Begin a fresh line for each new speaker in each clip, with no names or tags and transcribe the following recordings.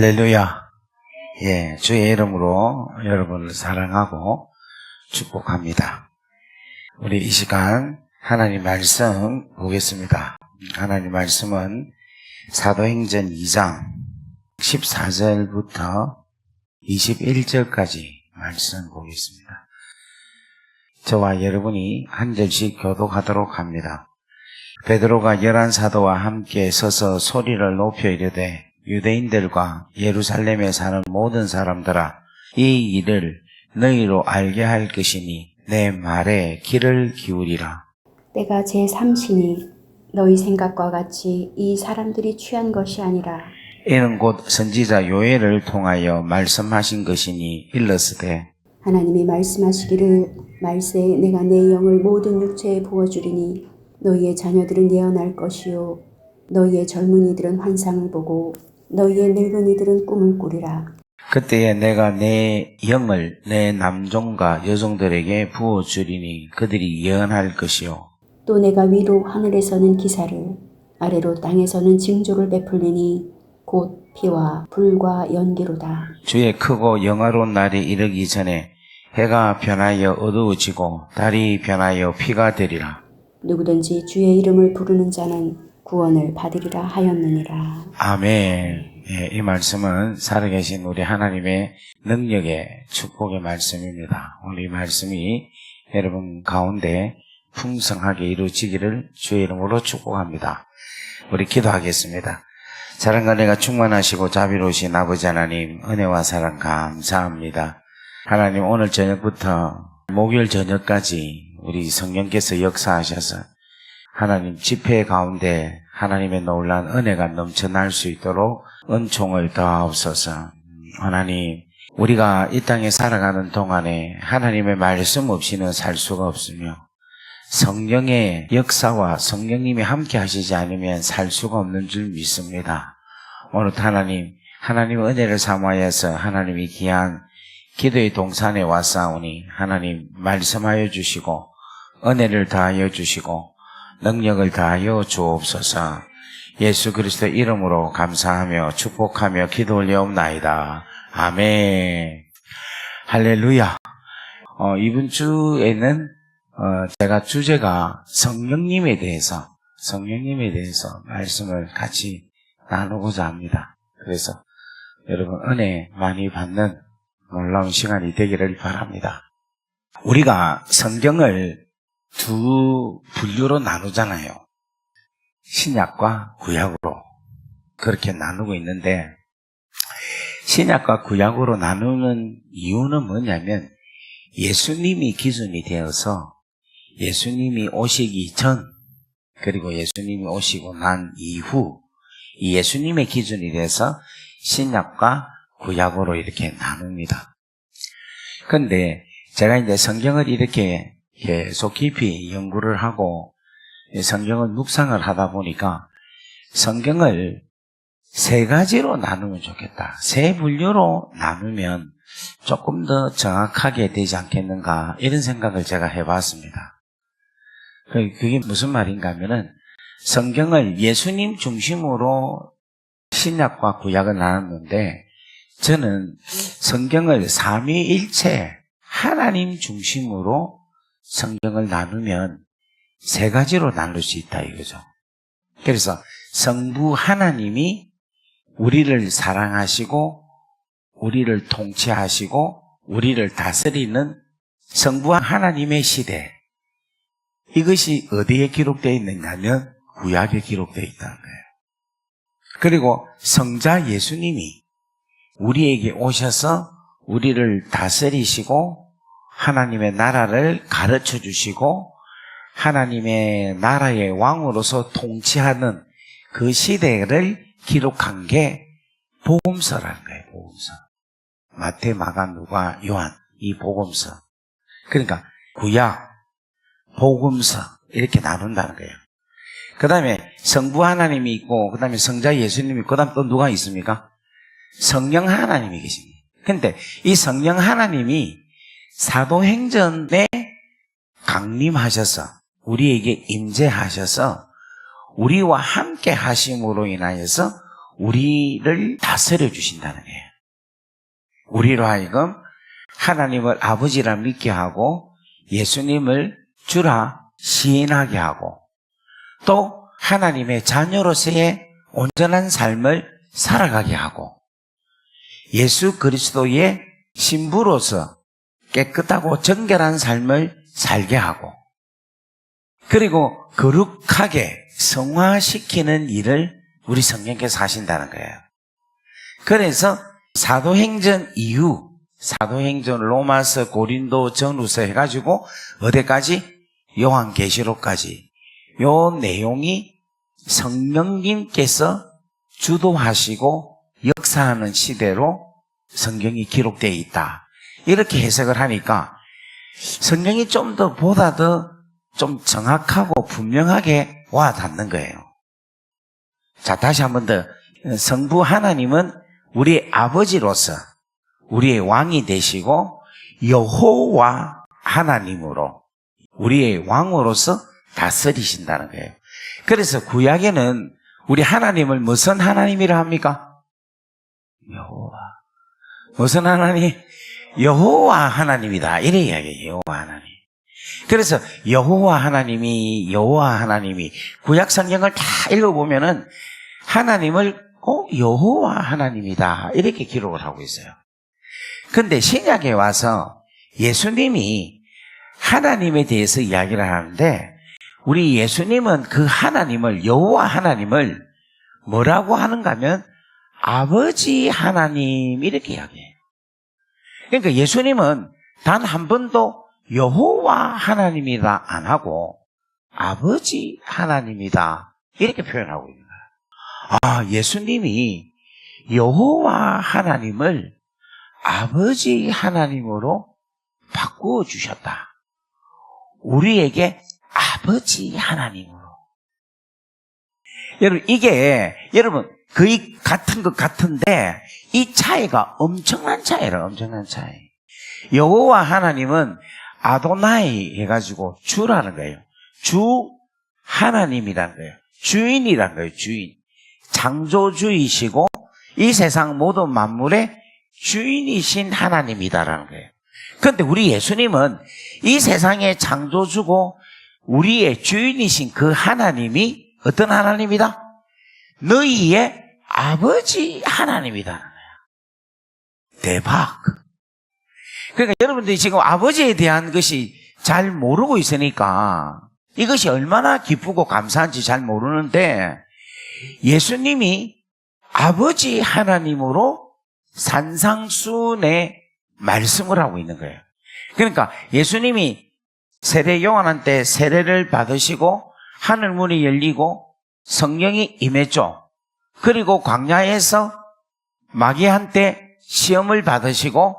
할렐루야. 예, 주의 이름으로 여러분을 사랑하고 축복합니다. 우리 이 시간 하나님 말씀 보겠습니다. 하나님 말씀은 사도행전 2장 14절부터 21절까지 말씀 보겠습니다. 저와 여러분이 한 절씩 교독하도록 합니다. 베드로가 11사도와 함께 서서 소리를 높여 이르되 유대인들과 예루살렘에 사는 모든 사람들아, 이 일을 너희로 알게 할 것이니 내 말에 귀를 기울이라.
때가 제3시니 너희 생각과 같이 이 사람들이 취한 것이 아니라
이는 곧 선지자 요엘을 통하여 말씀하신 것이니 일렀으되
하나님이 말씀하시기를 말세 내가 내 영을 모든 육체에 부어주리니 너희의 자녀들은 예언할 것이요 너희의 젊은이들은 환상을 보고 너희의 늙은이들은 꿈을 꾸리라.
그때에 내가 내 영을 내 남종과 여종들에게 부어주리니 그들이 예언할 것이요
또 내가 위로 하늘에서는 기사를 아래로 땅에서는 징조를 베풀리니 곧 피와 불과 연기로다.
주의 크고 영화로운 날이 이르기 전에 해가 변하여 어두워지고 달이 변하여 피가 되리라.
누구든지 주의 이름을 부르는 자는 구원을 받으리라 하였느니라.
아멘. 예, 이 말씀은 살아계신 우리 하나님의 능력의 축복의 말씀입니다. 오늘 이 말씀이 여러분 가운데 풍성하게 이루어지기를 주의 이름으로 축복합니다. 우리 기도하겠습니다. 사랑과 은혜가 충만하시고 자비로우신 아버지 하나님, 은혜와 사랑 감사합니다. 하나님, 오늘 저녁부터 목요일 저녁까지 우리 성령께서 역사하셔서 하나님 집회 가운데 하나님의 놀라운 은혜가 넘쳐날 수 있도록 은총을 더하옵소서. 하나님, 우리가 이 땅에 살아가는 동안에 하나님의 말씀 없이는 살 수가 없으며 성령의 역사와 성령님이 함께 하시지 않으면 살 수가 없는 줄 믿습니다. 오늘 하나님, 하나님의 은혜를 삼아서 하나님이 귀한 기도의 동산에 왔사오니 하나님 말씀하여 주시고 은혜를 다하여 주시고 능력을 다하여 주옵소서. 예수 그리스도 이름으로 감사하며 축복하며 기도 올려옵나이다. 아멘. 할렐루야. 이번 주에는 제가 주제가 성령님에 대해서 말씀을 같이 나누고자 합니다. 그래서 여러분 은혜 많이 받는 놀라운 시간이 되기를 바랍니다. 우리가 성경을 두 분류로 나누잖아요. 신약과 구약으로 그렇게 나누고 있는데 신약과 구약으로 나누는 이유는 뭐냐면 예수님이 기준이 되어서 예수님이 오시기 전 그리고 예수님이 오시고 난 이후 이 예수님의 기준이 돼서 신약과 구약으로 이렇게 나눕니다. 그런데 제가 이제 성경을 이렇게 계속 깊이 연구를 하고 성경을 묵상을 하다 보니까 성경을 세 가지로 나누면 좋겠다. 세 분류로 나누면 조금 더 정확하게 되지 않겠는가 이런 생각을 제가 해봤습니다. 그게 무슨 말인가 하면은 성경을 예수님 중심으로 신약과 구약을 나눴는데 저는 성경을 삼위일체 하나님 중심으로 성경을 나누면 세 가지로 나눌 수 있다 이거죠. 그래서 성부 하나님이 우리를 사랑하시고 우리를 통치하시고 우리를 다스리는 성부 하나님의 시대, 이것이 어디에 기록되어 있느냐면 구약에 기록되어 있다는 거예요. 그리고 성자 예수님이 우리에게 오셔서 우리를 다스리시고 하나님의 나라를 가르쳐 주시고 하나님의 나라의 왕으로서 통치하는 그 시대를 기록한 게 복음서라는 거예요. 복음서. 마태, 마가, 누가, 요한 이 복음서. 그러니까 구약, 복음서 이렇게 나눈다는 거예요. 그 다음에 성부 하나님이 있고 그 다음에 성자 예수님이 있고 그 다음에 또 누가 있습니까? 성령 하나님이 계십니다. 근데 이 성령 하나님이 사도행전에 강림하셔서 우리에게 임재하셔서 우리와 함께 하심으로 인하여서 우리를 다스려 주신다는 거예요. 우리로 하여금 하나님을 아버지라 믿게 하고 예수님을 주라 시인하게 하고 또 하나님의 자녀로서의 온전한 삶을 살아가게 하고 예수 그리스도의 신부로서 깨끗하고 정결한 삶을 살게 하고 그리고 거룩하게 성화시키는 일을 우리 성령께서 하신다는 거예요. 그래서 사도행전 이후 사도행전 로마서 고린도 전후서 해가지고 어디까지? 요한계시록까지 요 내용이 성령님께서 주도하시고 역사하는 시대로 성경이 기록되어 있다. 이렇게 해석을 하니까 성경이 좀 더 보다 더 좀 정확하고 분명하게 와 닿는 거예요. 자, 다시 한 번 더. 성부 하나님은 우리의 아버지로서 우리의 왕이 되시고 여호와 하나님으로 우리의 왕으로서 다스리신다는 거예요. 그래서 구약에는 우리 하나님을 무슨 하나님이라 합니까? 여호와. 무슨 하나님? 여호와 하나님이다. 이래 이야기해요. 여호와 하나님. 그래서 여호와 하나님이 구약 성경을 다 읽어보면은 하나님을 여호와 하나님이다. 이렇게 기록을 하고 있어요. 근데 신약에 와서 예수님이 하나님에 대해서 이야기를 하는데 우리 예수님은 그 하나님을 여호와 하나님을 뭐라고 하는가 하면 아버지 하나님 이렇게 이야기해요. 그러니까 예수님은 단 한 번도 여호와 하나님이다 안 하고 아버지 하나님이다 이렇게 표현하고 있는 거예요. 아, 예수님이 여호와 하나님을 아버지 하나님으로 바꾸어 주셨다. 우리에게 아버지 하나님으로. 여러분 거의 같은 것 같은데 이 차이가 엄청난 차이라 엄청난 차이. 여호와 하나님은 아도나이 해가지고 주라는 거예요. 주 하나님이라는 거예요. 주인이라는 거예요. 주인. 창조주이시고 이 세상 모든 만물의 주인이신 하나님이다라는 거예요. 그런데 우리 예수님은 이 세상의 창조주고 우리의 주인이신 그 하나님이 어떤 하나님이다? 너희의 아버지 하나님이다라는 거예요. 대박. 그러니까 여러분들이 지금 아버지에 대한 것이 잘 모르고 있으니까 이것이 얼마나 기쁘고 감사한지 잘 모르는데 예수님이 아버지 하나님으로 산상수훈의 말씀을 하고 있는 거예요. 그러니까 예수님이 세례 요한한테 세례를 받으시고 하늘문이 열리고 성령이 임했죠. 그리고 광야에서 마귀한테 시험을 받으시고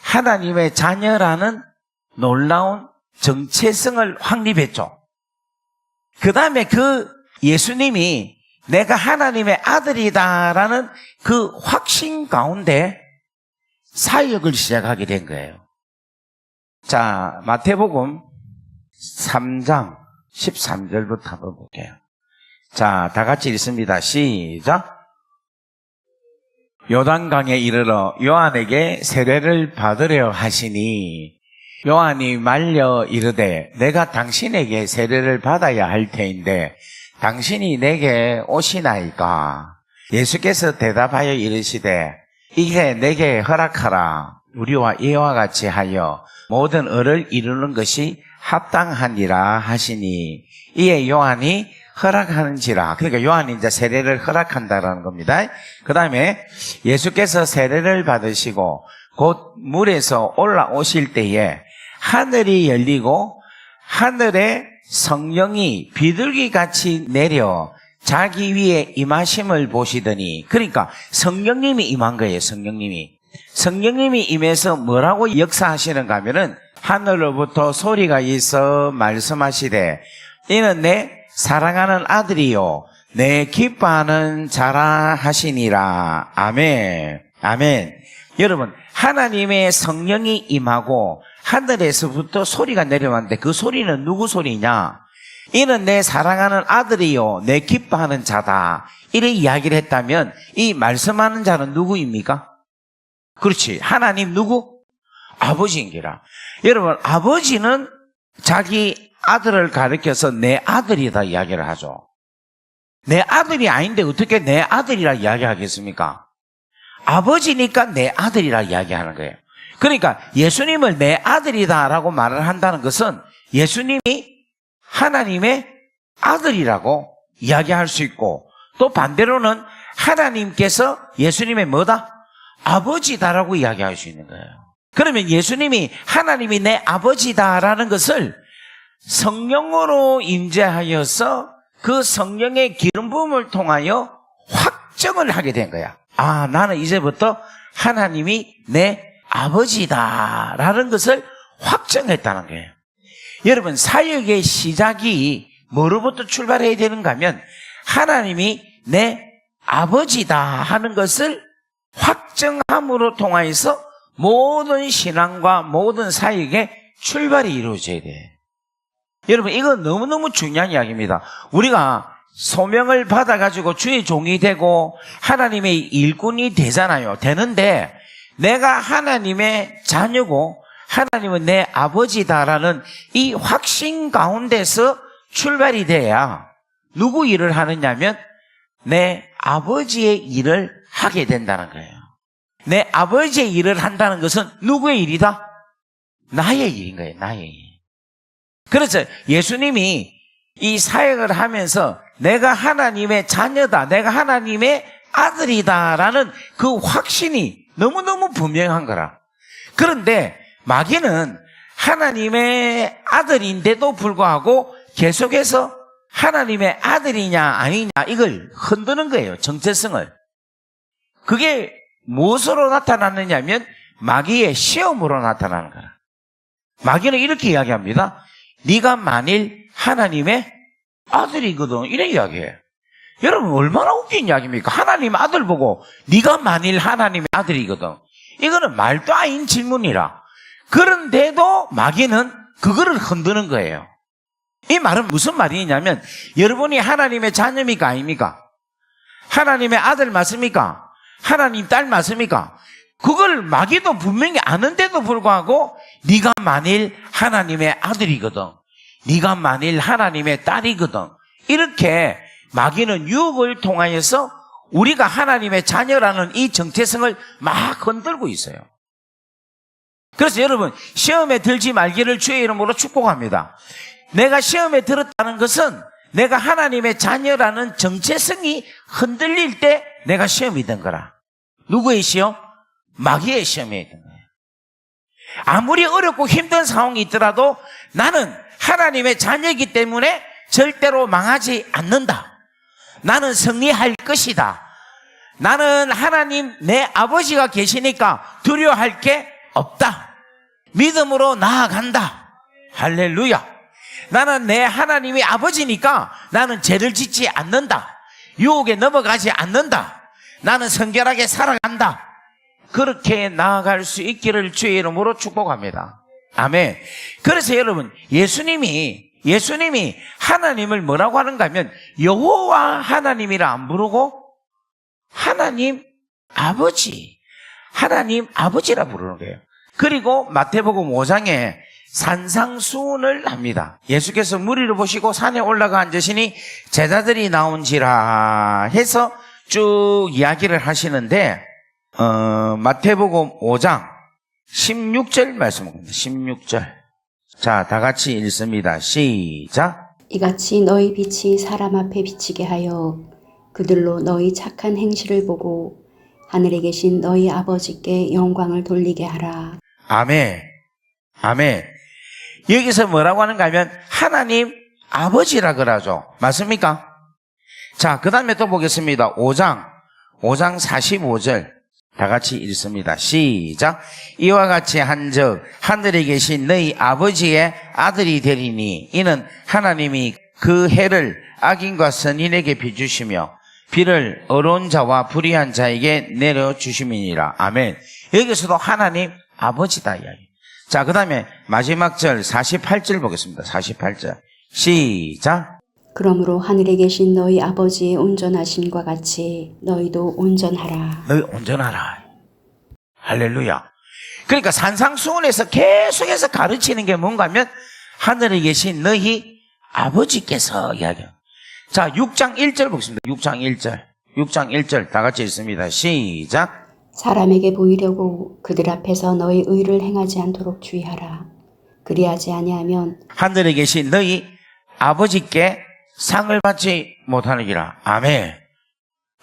하나님의 자녀라는 놀라운 정체성을 확립했죠. 그 다음에 그 예수님이 내가 하나님의 아들이다라는 그 확신 가운데 사역을 시작하게 된 거예요. 자, 마태복음 3장 13절부터 한번 볼게요. 자, 다 같이 읽습니다. 시작. 요단강에 이르러 요한에게 세례를 받으려 하시니 요한이 말려 이르되 내가 당신에게 세례를 받아야 할 터인데 당신이 내게 오시나이까? 예수께서 대답하여 이르시되 이게 내게 허락하라. 우리와 이와 같이 하여 모든 의를 이루는 것이 합당하니라 하시니 이에 요한이 허락하는지라. 그러니까 요한이 이제 세례를 허락한다라는 겁니다. 그 다음에 예수께서 세례를 받으시고 곧 물에서 올라오실 때에 하늘이 열리고 하늘에 성령이 비둘기같이 내려 자기 위에 임하심을 보시더니, 그러니까 성령님이 임한 거예요. 성령님이 임해서 뭐라고 역사하시는가 하면은 하늘로부터 소리가 있어 말씀하시되 이는 내 사랑하는 아들이요 내 기뻐하는 자라 하시니라. 아멘. 아멘. 여러분, 하나님의 성령이 임하고 하늘에서부터 소리가 내려왔는데 그 소리는 누구 소리냐? 이는 내 사랑하는 아들이요 내 기뻐하는 자다. 이렇게 이야기를 했다면 이 말씀하는 자는 누구입니까? 그렇지. 하나님 누구? 아버지인기라. 여러분, 아버지는 자기 아들을 가리켜서 내 아들이다 이야기를 하죠. 내 아들이 아닌데 어떻게 내 아들이라 이야기하겠습니까? 아버지니까 내 아들이라 이야기하는 거예요. 그러니까 예수님을 내 아들이다라고 말을 한다는 것은 예수님이 하나님의 아들이라고 이야기할 수 있고, 또 반대로는 하나님께서 예수님의 뭐다? 아버지다라고 이야기할 수 있는 거예요. 그러면 예수님이 하나님이 내 아버지다라는 것을 성령으로 임재하여서 그 성령의 기름 부음을 통하여 확정을 하게 된 거야. 아, 나는 이제부터 하나님이 내 아버지다라는 것을 확정했다는 거예요. 여러분, 사역의 시작이 뭐로부터 출발해야 되는가 하면 하나님이 내 아버지다 하는 것을 확정함으로 통하여서 모든 신앙과 모든 사역의 출발이 이루어져야 돼. 여러분, 이건 너무너무 중요한 이야기입니다. 우리가 소명을 받아가지고 주의 종이 되고 하나님의 일꾼이 되잖아요. 되는데 내가 하나님의 자녀고 하나님은 내 아버지다라는 이 확신 가운데서 출발이 돼야 누구 일을 하느냐면 내 아버지의 일을 하게 된다는 거예요. 내 아버지의 일을 한다는 것은 누구의 일이다? 나의 일인 거예요. 나의 일. 그래서 예수님이 이 사역을 하면서 내가 하나님의 자녀다, 내가 하나님의 아들이다라는 그 확신이 너무너무 분명한 거라. 그런데 마귀는 하나님의 아들인데도 불구하고 계속해서 하나님의 아들이냐 아니냐 이걸 흔드는 거예요. 정체성을. 그게 무엇으로 나타나느냐면 마귀의 시험으로 나타나는 거라. 마귀는 이렇게 이야기합니다. 네가 만일 하나님의 아들이거든. 이래 이야기해. 여러분, 얼마나 웃긴 이야기입니까? 하나님 아들 보고 네가 만일 하나님의 아들이거든. 이거는 말도 아닌 질문이라. 그런데도 마귀는 그거를 흔드는 거예요. 이 말은 무슨 말이냐면 여러분이 하나님의 자녀입니까 아닙니까? 하나님의 아들 맞습니까? 하나님 딸 맞습니까? 그걸 마귀도 분명히 아는데도 불구하고 네가 만일 하나님의 아들이거든, 네가 만일 하나님의 딸이거든, 이렇게 마귀는 유혹을 통하여서 우리가 하나님의 자녀라는 이 정체성을 막 흔들고 있어요. 그래서 여러분, 시험에 들지 말기를 주의 이름으로 축복합니다. 내가 시험에 들었다는 것은 내가 하나님의 자녀라는 정체성이 흔들릴 때 내가 시험이 된 거라. 누구의 시험? 마귀의 시험이 된 거예요. 아무리 어렵고 힘든 상황이 있더라도 나는 하나님의 자녀이기 때문에 절대로 망하지 않는다. 나는 승리할 것이다. 나는 하나님 내 아버지가 계시니까 두려워할 게 없다. 믿음으로 나아간다. 할렐루야. 나는 내 하나님이 아버지니까 나는 죄를 짓지 않는다. 유혹에 넘어가지 않는다. 나는 성결하게 살아간다. 그렇게 나아갈 수 있기를 주의 이름으로 축복합니다. 아멘. 그래서 여러분, 예수님이 하나님을 뭐라고 하는가 하면 여호와 하나님이라 안 부르고 하나님 아버지, 하나님 아버지라 부르는 거예요. 그리고 마태복음 5장에 산상수훈을 합니다. 예수께서 무리를 보시고 산에 올라가 앉으시니 제자들이 나온지라 해서 쭉 이야기를 하시는데 마태복음 5장 16절 말씀입니다. 16절. 자, 다 같이 읽습니다. 시작.
이같이 너희 빛이 사람 앞에 비치게 하여 그들로 너희 착한 행실을 보고 하늘에 계신 너희 아버지께 영광을 돌리게 하라. 아멘.
아멘. 여기서 뭐라고 하는가 하면 하나님 아버지라 그러죠. 맞습니까? 자, 그 다음에 또 보겠습니다. 5장 45절. 다 같이 읽습니다. 시작. 이와 같이 한즉 하늘에 계신 너희 아버지의 아들이 되리니 이는 하나님이 그 해를 악인과 선인에게 비주시며 비를 어려운 자와 불의한 자에게 내려주심이니라. 아멘. 여기서도 하나님 아버지다 이야기. 자, 그 다음에 마지막 절 48절 보겠습니다. 48절 시작.
그러므로 하늘에 계신 너희 아버지의 온전하심과 같이 너희도 온전하라.
너희 온전하라. 할렐루야. 그러니까 산상수훈에서 계속해서 가르치는 게 뭔가 하면 하늘에 계신 너희 아버지께서 이야기해요. 자, 6장 1절 보겠습니다. 6장 1절. 6장 1절 다 같이 읽습니다. 시작.
사람에게 보이려고 그들 앞에서 너희 의를 행하지 않도록 주의하라. 그리하지 아니하면
하늘에 계신 너희 아버지께 상을 받지 못하느니라. 아멘.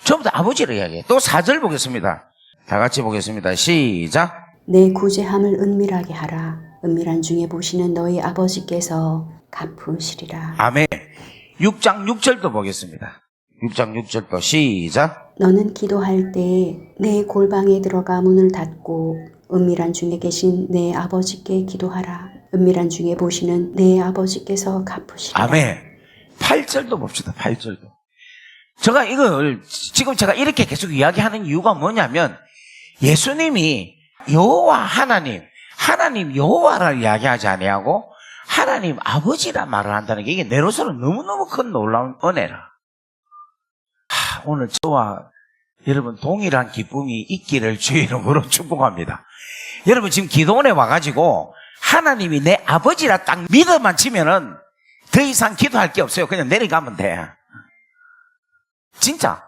전부 다 아버지를 이야기해요. 또 4절 보겠습니다. 다 같이 보겠습니다. 시작.
내 구제함을 은밀하게 하라. 은밀한 중에 보시는 너희 아버지께서 갚으시리라.
아멘. 6장 6절도 보겠습니다. 6장 6절도 시작.
너는 기도할 때에 내 골방에 들어가 문을 닫고 은밀한 중에 계신 내 아버지께 기도하라. 은밀한 중에 보시는 내 아버지께서 갚으시리라.
아멘. 8절도 봅시다. 8절도. 제가 이걸 지금 제가 이렇게 계속 이야기하는 이유가 뭐냐면 예수님이 여호와 하나님 여호와를 이야기하지 아니하고 하나님 아버지라 말을 한다는 게 이게 내로서는 너무너무 큰 놀라운 은혜라. 오늘 저와 여러분 동일한 기쁨이 있기를 주의 이름으로 축복합니다. 여러분 지금 기도원에 와가지고 하나님이 내 아버지라 딱 믿어만 치면은 더 이상 기도할 게 없어요. 그냥 내려가면 돼. 진짜.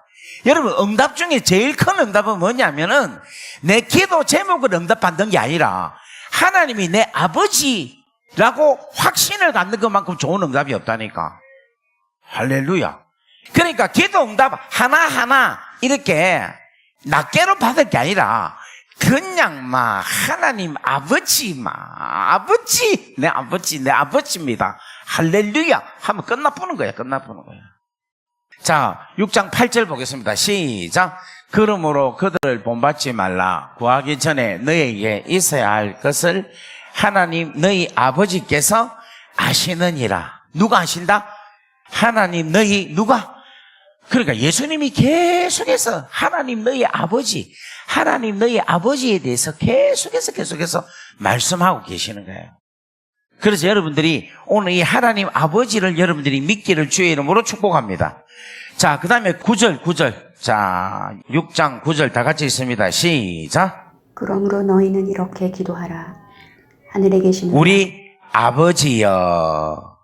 여러분 응답 중에 제일 큰 응답은 뭐냐면은 내 기도 제목을 응답받는 게 아니라 하나님이 내 아버지라고 확신을 갖는 것만큼 좋은 응답이 없다니까. 할렐루야. 그러니까 기도 응답 하나하나 이렇게 낱개로 받을 게 아니라 그냥 막 하나님 아버지 내 아버지입니다. 할렐루야 하면 끝나보는 거야. 자, 6장 8절 보겠습니다. 시작. 그러므로 그들을 본받지 말라. 구하기 전에 너에게 있어야 할 것을 하나님 너희 아버지께서 아시느니라. 누가 아신다? 하나님 너희 누가? 그러니까 예수님이 계속해서 하나님 너희 아버지에 대해서 계속해서 말씀하고 계시는 거예요. 그래서 여러분들이 오늘 이 하나님 아버지를 여러분들이 믿기를 주의 이름으로 축복합니다. 자, 그 다음에 9절. 자, 6장 9절 다 같이 있습니다. 시작.
그러므로 너희는 이렇게 기도하라. 하늘에 계신
우리 아버지여,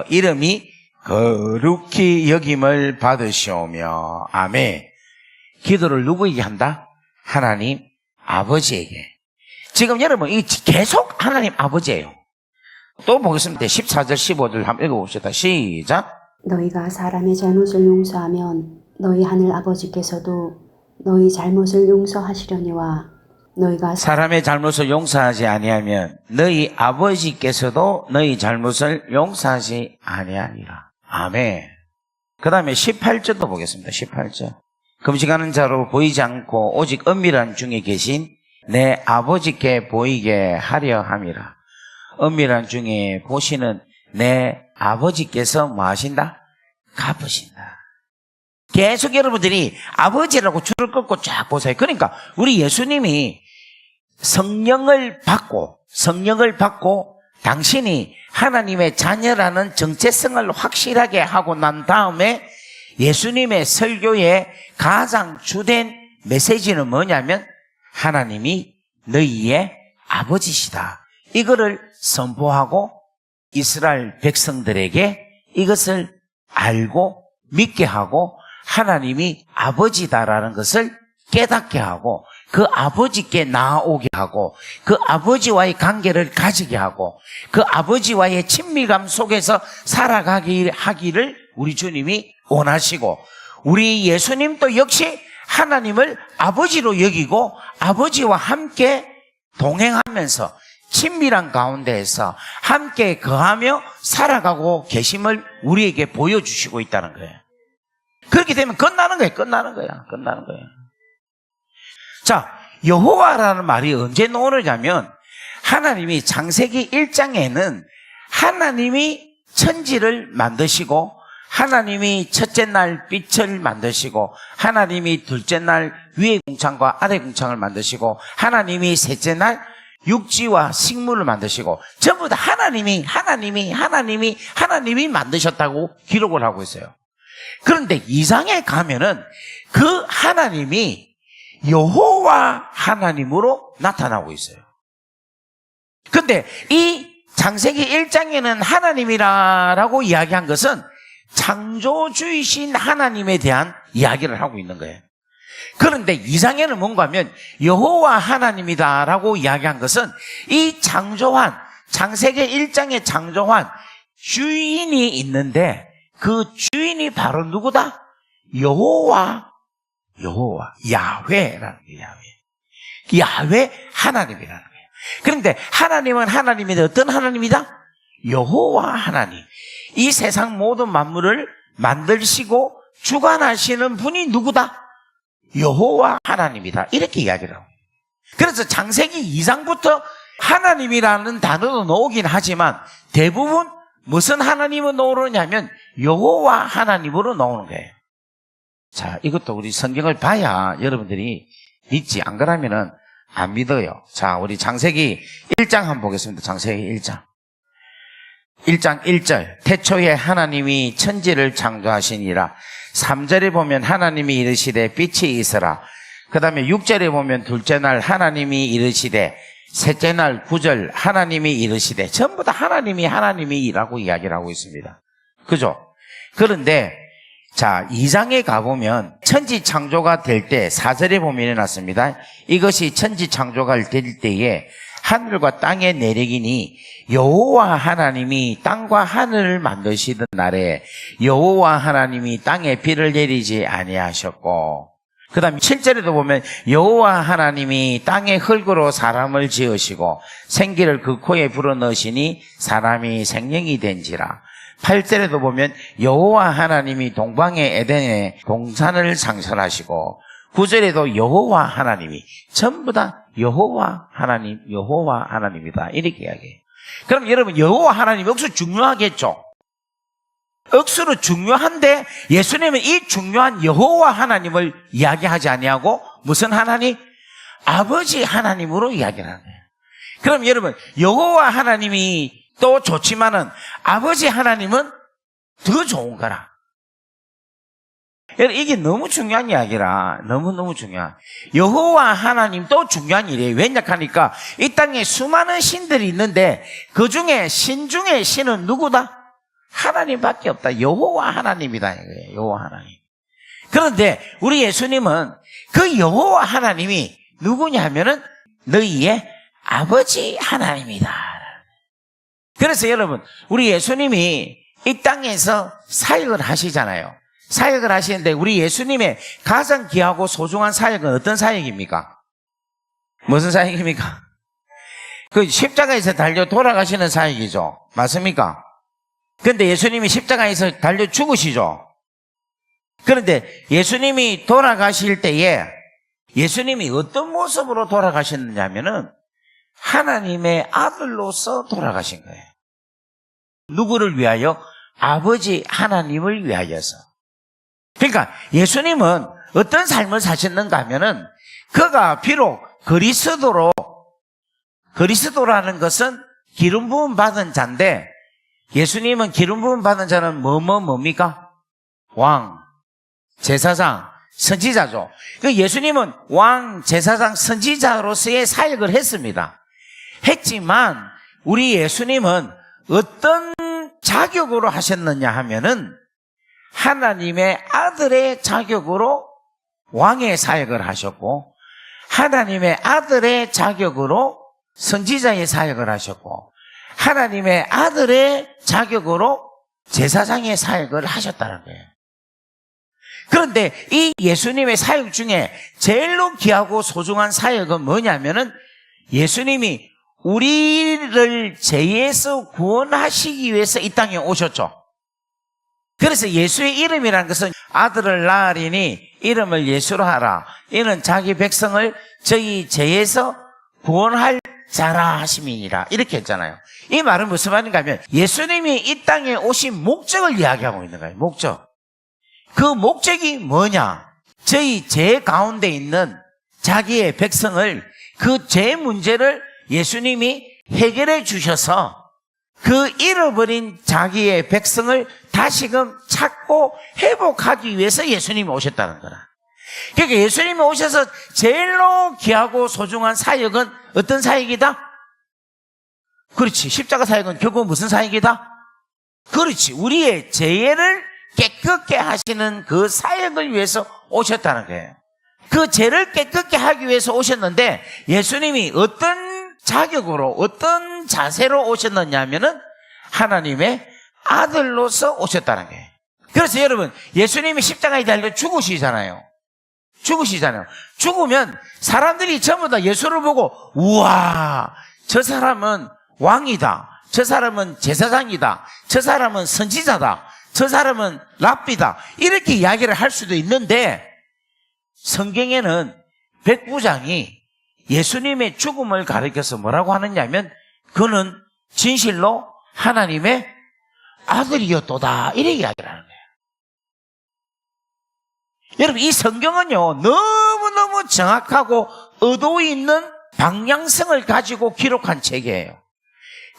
이름이 거룩히 여김을 받으시오며. 아멘. 기도를 누구에게 한다? 하나님 아버지에게. 지금 여러분 이 계속 하나님 아버지예요. 또 보겠습니다. 14절 15절 한번 읽어봅시다. 시작.
너희가 사람의 잘못을 용서하면 너희 하늘 아버지께서도 너희 잘못을 용서하시려니와 너희가
사람의 잘못을 용서하지 아니하면 너희 아버지께서도 너희 잘못을 용서하지 아니하리라. 아멘. 그 다음에 18절도 보겠습니다. 18절. 금식하는 자로 보이지 않고 오직 은밀한 중에 계신 내 아버지께 보이게 하려 함이라. 은밀한 중에 보시는 내 아버지께서 뭐 하신다? 갚으신다. 계속 여러분들이 아버지라고 줄을 끊고 쫙 보세요. 그러니까 우리 예수님이 성령을 받고 당신이 하나님의 자녀라는 정체성을 확실하게 하고 난 다음에 예수님의 설교의 가장 주된 메시지는 뭐냐면 하나님이 너희의 아버지시다. 이거를 선포하고 이스라엘 백성들에게 이것을 알고 믿게 하고 하나님이 아버지다라는 것을 깨닫게 하고 그 아버지께 나아오게 하고 그 아버지와의 관계를 가지게 하고 그 아버지와의 친밀감 속에서 살아가게 하기를 우리 주님이 원하시고 우리 예수님도 역시 하나님을 아버지로 여기고 아버지와 함께 동행하면서 친밀한 가운데에서 함께 거하며 살아가고 계심을 우리에게 보여주시고 있다는 거예요. 그렇게 되면 끝나는 거야. 자, 여호와라는 말이 언제 나오느냐면 하나님이 창세기 1장에는 하나님이 천지를 만드시고 하나님이 첫째 날 빛을 만드시고 하나님이 둘째 날 위의 궁창과 아래 궁창을 만드시고 하나님이 셋째 날 육지와 식물을 만드시고 전부 다 하나님이 만드셨다고 기록을 하고 있어요. 그런데 이상에 가면은 그 하나님이 여호와 하나님으로 나타나고 있어요. 근데 이 창세기 1장에는 하나님이라고 이야기한 것은 창조주이신 하나님에 대한 이야기를 하고 있는 거예요. 그런데 2장에는 뭔가 하면 여호와 하나님이다라고 이야기한 것은 이 창조한 창세기 1장에 창조한 주인이 있는데 그 주인이 바로 누구다? 여호와 야훼라는 거예요. 야훼 하나님이라는 거예요. 그런데 하나님은 하나님인데 어떤 하나님이다? 여호와 하나님. 이 세상 모든 만물을 만드시고 주관하시는 분이 누구다? 여호와 하나님이다. 이렇게 이야기를 하고. 그래서 창세기 2장부터 하나님이라는 단어도 나오긴 하지만 대부분 무슨 하나님으로 나오느냐면 여호와 하나님으로 나오는 거예요. 자, 이것도 우리 성경을 봐야 여러분들이 믿지. 안 그러면은 안 믿어요. 자, 우리 창세기 1장 한번 보겠습니다. 창세기 1장. 1장 1절. 태초에 하나님이 천지를 창조하시니라. 3절에 보면 하나님이 이르시되 빛이 있으라. 그 다음에 6절에 보면 둘째 날 하나님이 이르시되, 셋째 날 9절 하나님이 이르시되, 전부 다 하나님이라고 이야기를 하고 있습니다. 그죠? 그런데 자, 2장에 가보면 천지 창조가 될 때 4절에 보면 해놨습니다. 이것이 천지 창조가 될 때에 하늘과 땅의 내력이니 여호와 하나님이 땅과 하늘을 만드시던 날에 여호와 하나님이 땅에 비를 내리지 아니하셨고, 그 다음에 7절에도 보면 여호와 하나님이 땅의 흙으로 사람을 지으시고 생기를 그 코에 불어넣으시니 사람이 생명이 된지라. 8절에도 보면 여호와 하나님이 동방의 에덴에 동산을 창설하시고, 9절에도 여호와 하나님이, 전부 다 여호와 하나님이다. 이렇게 이야기해요. 그럼 여러분, 여호와 하나님이 억수 중요하겠죠? 억수로 중요한데 예수님은 이 중요한 여호와 하나님을 이야기하지 아니하고 무슨 하나님? 아버지 하나님으로 이야기를 하는 거예요. 그럼 여러분, 여호와 하나님이 또 좋지만은 아버지 하나님은 더 좋은 거라. 이게 너무 중요한 이야기라. 너무너무 중요한. 여호와 하나님도 중요한 일이에요. 왜냐 하니까 이 땅에 수많은 신들이 있는데 그 중에 신 중에 신은 누구다? 하나님밖에 없다. 여호와 하나님이다. 이거예요. 여호와 하나님. 그런데 우리 예수님은 그 여호와 하나님이 누구냐 하면은 너희의 아버지 하나님이다. 그래서 여러분, 우리 예수님이 이 땅에서 사역을 하시잖아요. 사역을 하시는데 우리 예수님의 가장 귀하고 소중한 사역은 어떤 사역입니까? 무슨 사역입니까? 그 십자가에서 달려 돌아가시는 사역이죠. 맞습니까? 그런데 예수님이 십자가에서 달려 죽으시죠. 그런데 예수님이 돌아가실 때에 예수님이 어떤 모습으로 돌아가셨느냐면은 하나님의 아들로서 돌아가신 거예요. 누구를 위하여? 아버지 하나님을 위하여서. 그러니까 예수님은 어떤 삶을 사셨는가 하면은 그가 비록 그리스도라는 것은 기름 부음 받은 자인데, 예수님은 기름 부음 받은 자는 뭡니까? 왕, 제사장, 선지자죠. 그 예수님은 왕, 제사장, 선지자로서의 사역을 했습니다. 했지만 우리 예수님은 어떤 자격으로 하셨느냐 하면은 하나님의 아들의 자격으로 왕의 사역을 하셨고, 하나님의 아들의 자격으로 선지자의 사역을 하셨고, 하나님의 아들의 자격으로 제사장의 사역을 하셨다는 거예요. 그런데 이 예수님의 사역 중에 제일로 귀하고 소중한 사역은 뭐냐면은 예수님이 우리를 죄에서 구원하시기 위해서 이 땅에 오셨죠. 그래서 예수의 이름이라는 것은 아들을 낳으리니 이름을 예수로 하라. 이는 자기 백성을 저희 죄에서 구원할 자라 하심이니라. 이렇게 했잖아요. 이 말은 무슨 말인가 하면 예수님이 이 땅에 오신 목적을 이야기하고 있는 거예요. 목적. 그 목적이 뭐냐? 저희 죄 가운데 있는 자기의 백성을, 그 죄 문제를 예수님이 해결해 주셔서 그 잃어버린 자기의 백성을 다시금 찾고 회복하기 위해서 예수님이 오셨다는 거라. 그러니까 예수님이 오셔서 제일로 귀하고 소중한 사역은 어떤 사역이다? 그렇지. 십자가 사역은 결국 무슨 사역이다? 그렇지. 우리의 죄를 깨끗게 하시는 그 사역을 위해서 오셨다는 거예요. 그 죄를 깨끗게 하기 위해서 오셨는데 예수님이 어떤 자격으로 어떤 자세로 오셨느냐 하면은 하나님의 아들로서 오셨다는 거예요. 그래서 여러분 예수님이 십자가에 달려 죽으시잖아요. 죽으면 사람들이 전부 다 예수를 보고 우와 저 사람은 왕이다. 저 사람은 제사장이다. 저 사람은 선지자다. 저 사람은 랍비다. 이렇게 이야기를 할 수도 있는데 성경에는 백부장이 예수님의 죽음을 가리켜서 뭐라고 하느냐면 그는 진실로 하나님의 아들이었도다. 이렇게 이야기를 하는 거예요. 여러분 이 성경은요 너무너무 정확하고 의도 있는 방향성을 가지고 기록한 책이에요.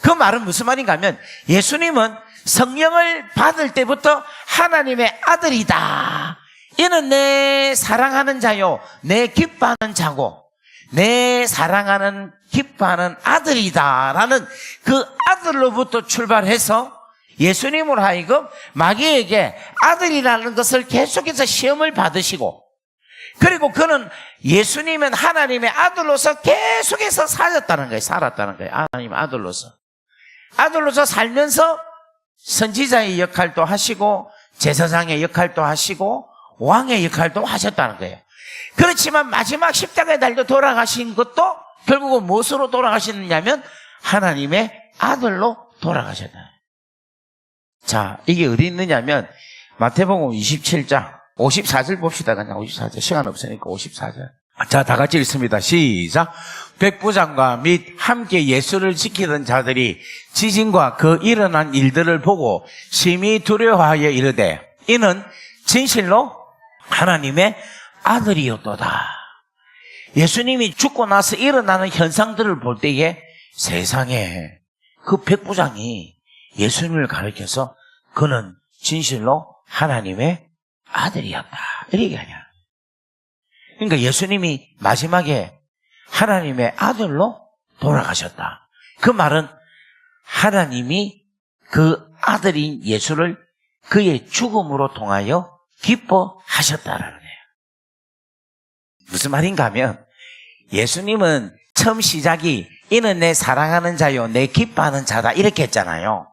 그 말은 무슨 말인가 하면 예수님은 성령을 받을 때부터 하나님의 아들이다. 이는 내 사랑하는 자요 내 기뻐하는 자고 내 사랑하는 기뻐하는 아들이다라는 그 아들로부터 출발해서 예수님으로 하여금 마귀에게 아들이라는 것을 계속해서 시험을 받으시고 그리고 그는 예수님은 하나님의 아들로서 계속해서 살았다는 거예요. 하나님의 아들로서 살면서 선지자의 역할도 하시고 제사장의 역할도 하시고 왕의 역할도 하셨다는 거예요. 그렇지만 마지막 십자가에 달려 돌아가신 것도 결국은 무엇으로 돌아가시느냐면 하나님의 아들로 돌아가셨다. 자, 이게 어디 있느냐면 마태복음 27장 54절 봅시다. 그냥 54절. 시간 없으니까 54절. 자, 다 같이 읽습니다. 시작. 백부장과 및 함께 예수를 지키던 자들이 지진과 그 일어난 일들을 보고 심히 두려워하여 이르되 이는 진실로 하나님의 아들이었도다. 예수님이 죽고 나서 일어나는 현상들을 볼 때에 세상에 그 백부장이 예수님을 가리켜서 그는 진실로 하나님의 아들이었다. 이렇게 얘기하냐. 그러니까 예수님이 마지막에 하나님의 아들로 돌아가셨다. 그 말은 하나님이 그 아들인 예수를 그의 죽음으로 통하여 기뻐하셨다라는 거예요. 무슨 말인가 하면 예수님은 처음 시작이 이는 내 사랑하는 자요 내 기뻐하는 자다 이렇게 했잖아요.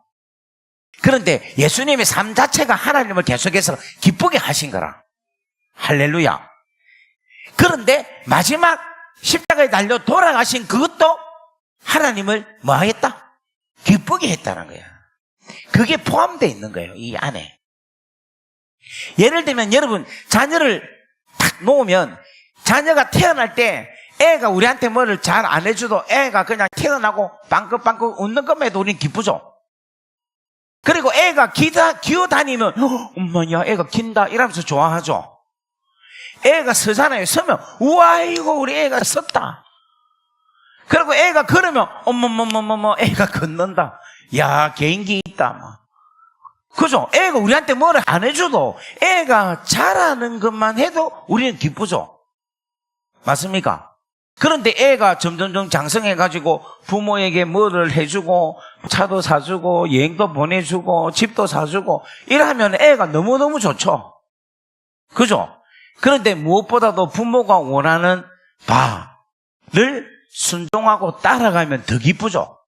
그런데 예수님의 삶 자체가 하나님을 계속해서 기쁘게 하신 거라. 할렐루야. 그런데 마지막 십자가에 달려 돌아가신 그것도 하나님을 뭐 하겠다? 기쁘게 했다는 거야. 그게 포함되어 있는 거예요, 이 안에. 예를 들면 여러분 자녀를 탁 놓으면 자녀가 태어날 때 애가 우리한테 뭐를 잘 안 해줘도 애가 그냥 태어나고 빵긋빵긋 웃는 것만 해도 우리는 기쁘죠. 그리고 애가 기어다니면 엄마야 애가 긴다 이러면서 좋아하죠. 애가 서잖아요. 서면 우와 이거 우리 애가 섰다. 그리고 애가 걸으면 어머머머머머 애가 걷는다. 야 개인기 있다. 막. 그죠? 애가 우리한테 뭐를 안 해줘도 애가 잘하는 것만 해도 우리는 기쁘죠. 맞습니까? 그런데 애가 점점점 장성해가지고 부모에게 뭐를 해주고 차도 사주고 여행도 보내주고 집도 사주고 이러면 애가 너무너무 좋죠. 그죠? 그런데 무엇보다도 부모가 원하는 바를 순종하고 따라가면 더 기쁘죠.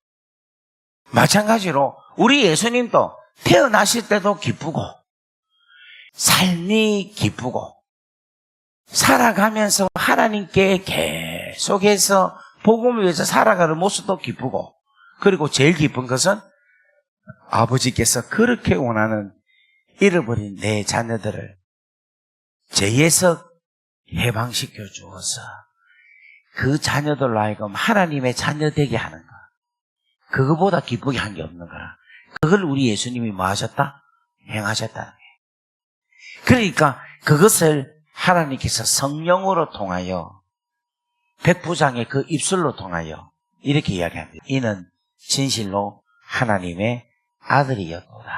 마찬가지로 우리 예수님도 태어나실 때도 기쁘고 삶이 기쁘고 살아가면서 하나님께 계속해서 복음을 위해서 살아가는 모습도 기쁘고 그리고 제일 기쁜 것은 아버지께서 그렇게 원하는 잃어버린 내 자녀들을 죄에서 해방시켜 주어서 그 자녀들로 하여금 하나님의 자녀 되게 하는 것. 그거보다 기쁘게 한 게 없는 거라. 그걸 우리 예수님이 뭐 하셨다? 행하셨다는 거예요. 그러니까 그것을 하나님께서 성령으로 통하여 백부장의 그 입술로 통하여 이렇게 이야기합니다. 이는 진실로 하나님의 아들이었노라.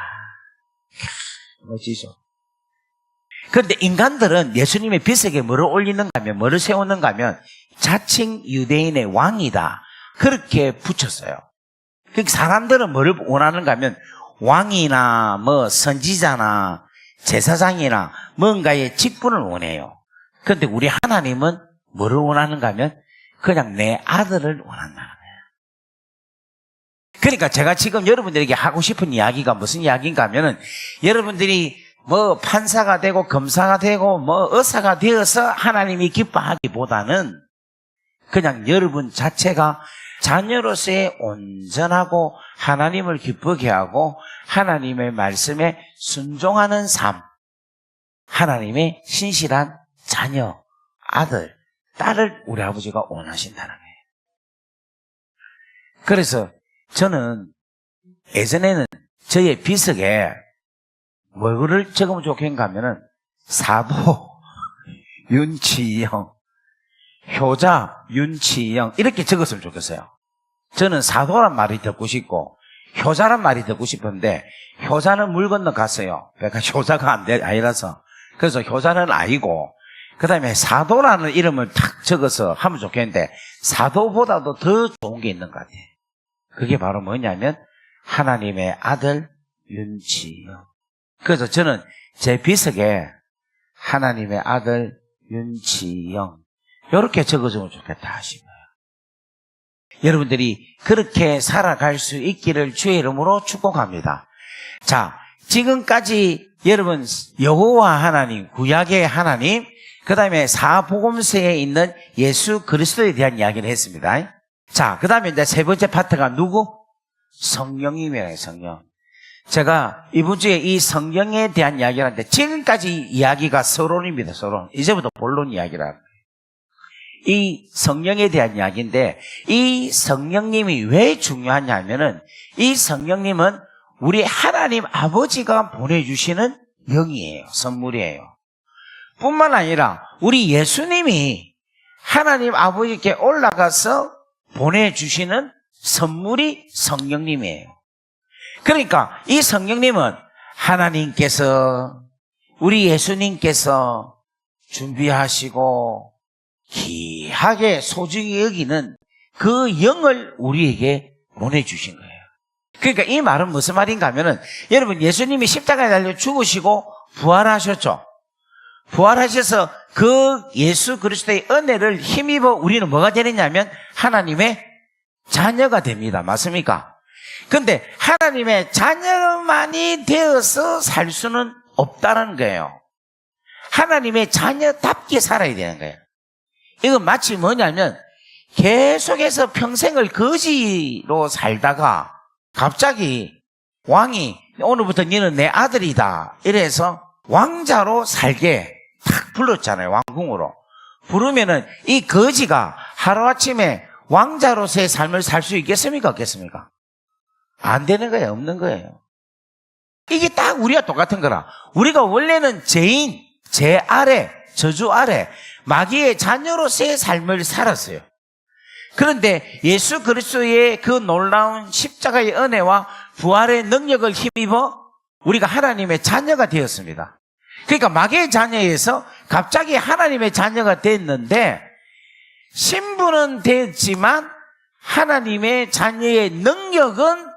멋지죠? 그런데 인간들은 예수님의 비석에 뭐를 올리는가 하면, 뭐를 세우는가 하면 자칭 유대인의 왕이다, 그렇게 붙였어요. 그러니까 사람들은 뭐를 원하는가 하면 왕이나 뭐 선지자나 제사장이나 뭔가의 직분을 원해요. 그런데 우리 하나님은 뭐를 원하는가 하면 그냥 내 아들을 원한다는 거예요. 그러니까 제가 지금 여러분들에게 하고 싶은 이야기가 무슨 이야기인가 하면은, 여러분들이 뭐 판사가 되고 검사가 되고 뭐 의사가 되어서 하나님이 기뻐하기보다는 그냥 여러분 자체가 자녀로서의 온전하고 하나님을 기쁘게 하고 하나님의 말씀에 순종하는 삶, 하나님의 신실한 자녀, 아들, 딸을 우리 아버지가 원하신다는 거예요. 그래서 저는 예전에는 저의 비석에 뭐를 적으면 좋겠는가 하면은 사도 윤치영, 효자 윤치영 이렇게 적었으면 좋겠어요. 저는 사도란 말이 듣고 싶고 효자란 말이 듣고 싶은데, 효자는 물 건너 갔어요. 그러니까 효자가 아니라서. 그래서 효자는 아니고, 그 다음에 사도라는 이름을 탁 적어서 하면 좋겠는데, 사도보다도 더 좋은 게 있는 것 같아요. 그게 바로 뭐냐면 하나님의 아들 윤치영. 그래서 저는 제 비석에 하나님의 아들 윤치영 이렇게 적어주면 좋겠다 하시고요. 여러분들이 그렇게 살아갈 수 있기를 주의 이름으로 축복합니다. 자, 지금까지 여러분 여호와 하나님, 구약의 하나님, 그 다음에 사복음서에 있는 예수 그리스도에 대한 이야기를 했습니다. 자, 그 다음에 이제 세 번째 파트가 누구? 성령님이에요, 성령. 제가 이번 주에 이 성령에 대한 이야기를 하는데, 지금까지 이야기가 서론입니다, 서론. 이제부터 본론 이야기라. 이 성령에 대한 이야기인데, 이 성령님이 왜 중요하냐 하면은, 이 성령님은 우리 하나님 아버지가 보내주시는 영이에요, 선물이에요. 뿐만 아니라 우리 예수님이 하나님 아버지께 올라가서 보내주시는 선물이 성령님이에요. 그러니까 이 성령님은 하나님께서, 우리 예수님께서 준비하시고 귀하게 소중히 여기는 그 영을 우리에게 보내주신 거예요. 그러니까 이 말은 무슨 말인가 하면은, 여러분 예수님이 십자가에 달려 죽으시고 부활하셨죠. 부활하셔서 그 예수 그리스도의 은혜를 힘입어 우리는 뭐가 되느냐면 하나님의 자녀가 됩니다. 맞습니까? 근데 하나님의 자녀만이 되어서 살 수는 없다는 거예요. 하나님의 자녀답게 살아야 되는 거예요. 이건 마치 뭐냐면, 계속해서 평생을 거지로 살다가 갑자기 왕이 오늘부터 너는 내 아들이다 이래서 왕자로 살게 탁 불렀잖아요. 왕궁으로 부르면은 이 거지가 하루아침에 왕자로서의 삶을 살 수 있겠습니까? 없겠습니까? 안 되는 거예요. 없는 거예요. 이게 딱 우리가 똑같은 거라. 우리가 원래는 죄인, 죄 아래, 저주 아래 마귀의 자녀로서의 삶을 살았어요. 그런데 예수 그리스도의 그 놀라운 십자가의 은혜와 부활의 능력을 힘입어 우리가 하나님의 자녀가 되었습니다. 그러니까 마귀의 자녀에서 갑자기 하나님의 자녀가 됐는데, 신분은 됐지만 하나님의 자녀의 능력은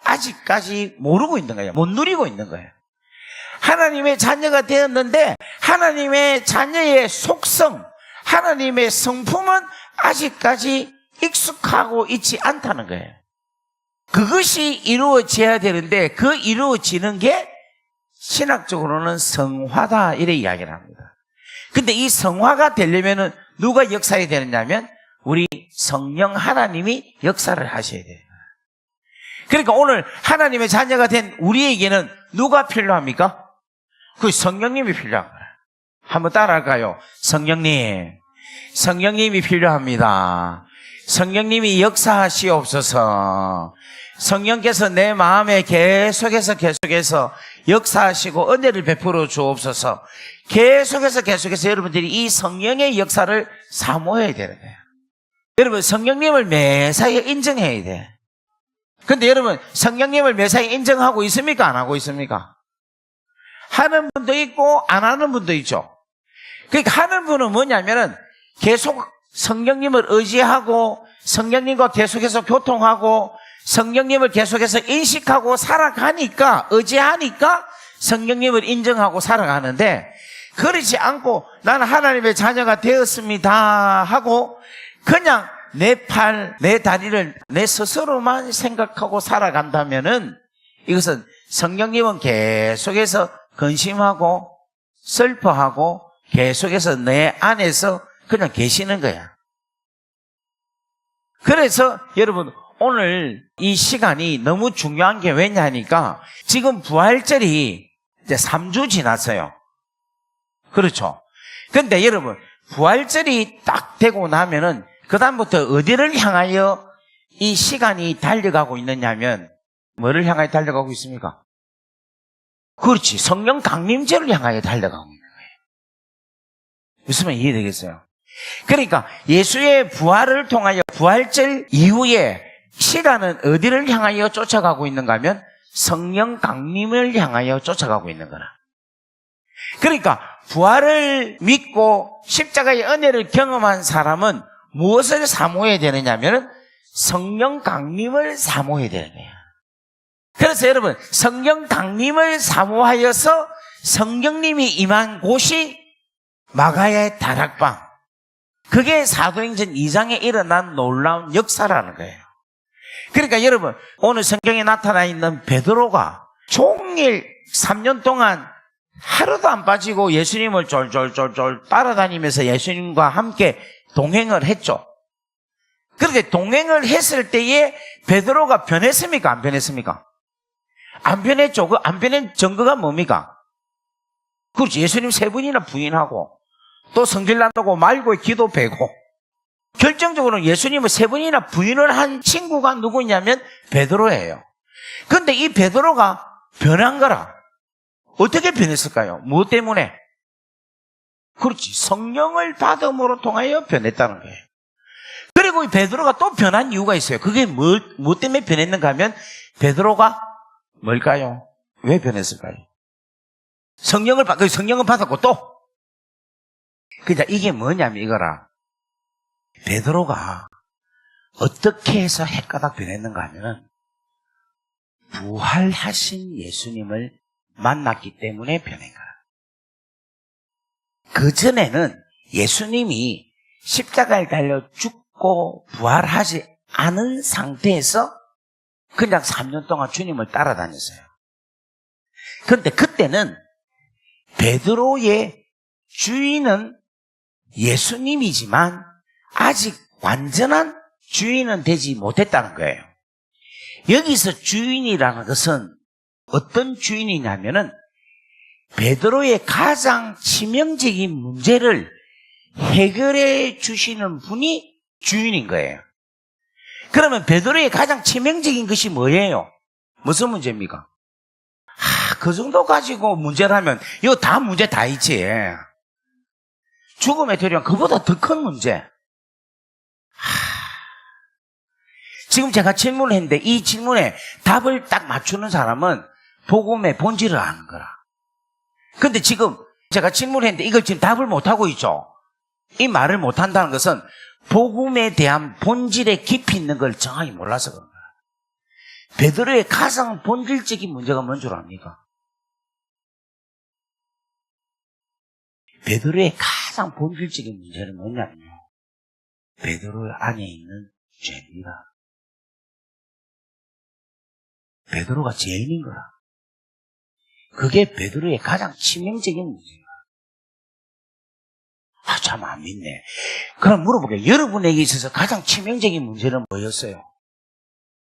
아직까지 모르고 있는 거예요. 못 누리고 있는 거예요. 하나님의 자녀가 되었는데 하나님의 자녀의 속성, 하나님의 성품은 아직까지 익숙하고 있지 않다는 거예요. 그것이 이루어져야 되는데, 그 이루어지는 게 신학적으로는 성화다 이렇게 이야기를 합니다. 근데 이 성화가 되려면은 누가 역사해야 되느냐면 우리 성령 하나님이 역사를 하셔야 돼요. 그러니까 오늘 하나님의 자녀가 된 우리에게는 누가 필요합니까? 그 성령님이 필요한 거예요. 한번 따라할까요? 성령님, 성령님이 필요합니다. 성령님이 역사하시옵소서. 성령께서 내 마음에 계속해서 역사하시고 은혜를 베풀어 주옵소서. 계속해서 여러분들이 이 성령의 역사를 사모해야 되는 거예요. 여러분, 성령님을 매사에 인정해야 돼. 근데 여러분, 성령님을 매사에 인정하고 있습니까? 안 하고 있습니까? 하는 분도 있고 안 하는 분도 있죠. 그러니까 하는 분은 뭐냐면은 계속 성령님을 의지하고 성령님과 계속해서 교통하고 성령님을 계속해서 인식하고 살아가니까, 의지하니까 성령님을 인정하고 살아가는데, 그렇지 않고 나는 하나님의 자녀가 되었습니다 하고 그냥 내 팔, 내 다리를 내 스스로만 생각하고 살아간다면은 이것은 성령님은 계속해서 근심하고 슬퍼하고 계속해서 내 안에서 그냥 계시는 거야. 그래서 여러분, 오늘 이 시간이 너무 중요한 게 왜냐하니까 지금 부활절이 이제 3주 지났어요. 그렇죠. 근데 여러분, 부활절이 딱 되고 나면은 그다음부터 어디를 향하여 이 시간이 달려가고 있느냐면 뭐를 향하여 달려가고 있습니까? 그렇지. 성령 강림절을 향하여 달려가고 있는 거예요. 무슨 말 이해되겠어요? 그러니까 예수의 부활을 통하여 부활절 이후에 시간은 어디를 향하여 쫓아가고 있는가 하면 성령 강림을 향하여 쫓아가고 있는 거라. 그러니까 부활을 믿고 십자가의 은혜를 경험한 사람은 무엇을 사모해야 되느냐 하면 성령 강림을 사모해야 되는 거예요. 그래서 여러분, 성령 강림을 사모하여서 성령님이 임한 곳이 마가의 다락방, 그게 사도행전 2장에 일어난 놀라운 역사라는 거예요. 그러니까 여러분, 오늘 성경에 나타나 있는 베드로가 종일 3년 동안 하루도 안 빠지고 예수님을 쫄쫄쫄쫄 따라다니면서 예수님과 함께 동행을 했죠. 그런데 동행을 했을 때에 베드로가 변했습니까? 안 변했습니까? 안 변했죠. 그 안 변한 증거가 뭡니까? 그렇지. 예수님 3분이나 부인하고 또 성질 난다고 말고 기도 배고, 결정적으로 예수님을 3번이나 부인을 한 친구가 누구냐면 베드로예요. 그런데 이 베드로가 변한 거라. 어떻게 변했을까요? 무엇 때문에? 그렇지. 성령을 받음으로 통하여 변했다는 거예요. 그리고 이 베드로가 또 변한 이유가 있어요. 그게 뭐 때문에 변했는가 하면 베드로가 뭘까요? 왜 변했을까요? 성령을 받았고 또 그러니까 이게 뭐냐면 이거라. 베드로가 어떻게 해서 헷가닥 변했는가 하면 부활하신 예수님을 만났기 때문에 변한 거야. 그전에는 예수님이 십자가에 달려 죽고 부활하지 않은 상태에서 그냥 3년 동안 주님을 따라다녔어요. 그런데 그때는 베드로의 주인은 예수님이지만 아직 완전한 주인은 되지 못했다는 거예요. 여기서 주인이라는 것은 어떤 주인이냐면은 베드로의 가장 치명적인 문제를 해결해 주시는 분이 주인인 거예요. 그러면 베드로의 가장 치명적인 것이 뭐예요? 무슨 문제입니까? 그 정도 가지고 문제라면 이거 다 문제 다 있지. 죽음에 들이면 그보다 더 큰 문제. 지금 제가 질문을 했는데 이 질문에 답을 딱 맞추는 사람은 복음의 본질을 아는 거라. 근데 지금 제가 질문을 했는데 이걸 지금 답을 못하고 있죠. 이 말을 못한다는 것은 복음에 대한 본질에 깊이 있는 걸 정확히 몰라서 그런 거야. 베드로의 가장 본질적인 문제가 뭔 줄 압니까? 베드로의 가장 본질적인 문제는 뭐냐면요, 베드로 안에 있는 죄입니다. 베드로가 죄인인 거라. 그게 베드로의 가장 치명적인 문제야. 참 안 믿네. 그럼 물어볼게요. 여러분에게 있어서 가장 치명적인 문제는 뭐였어요?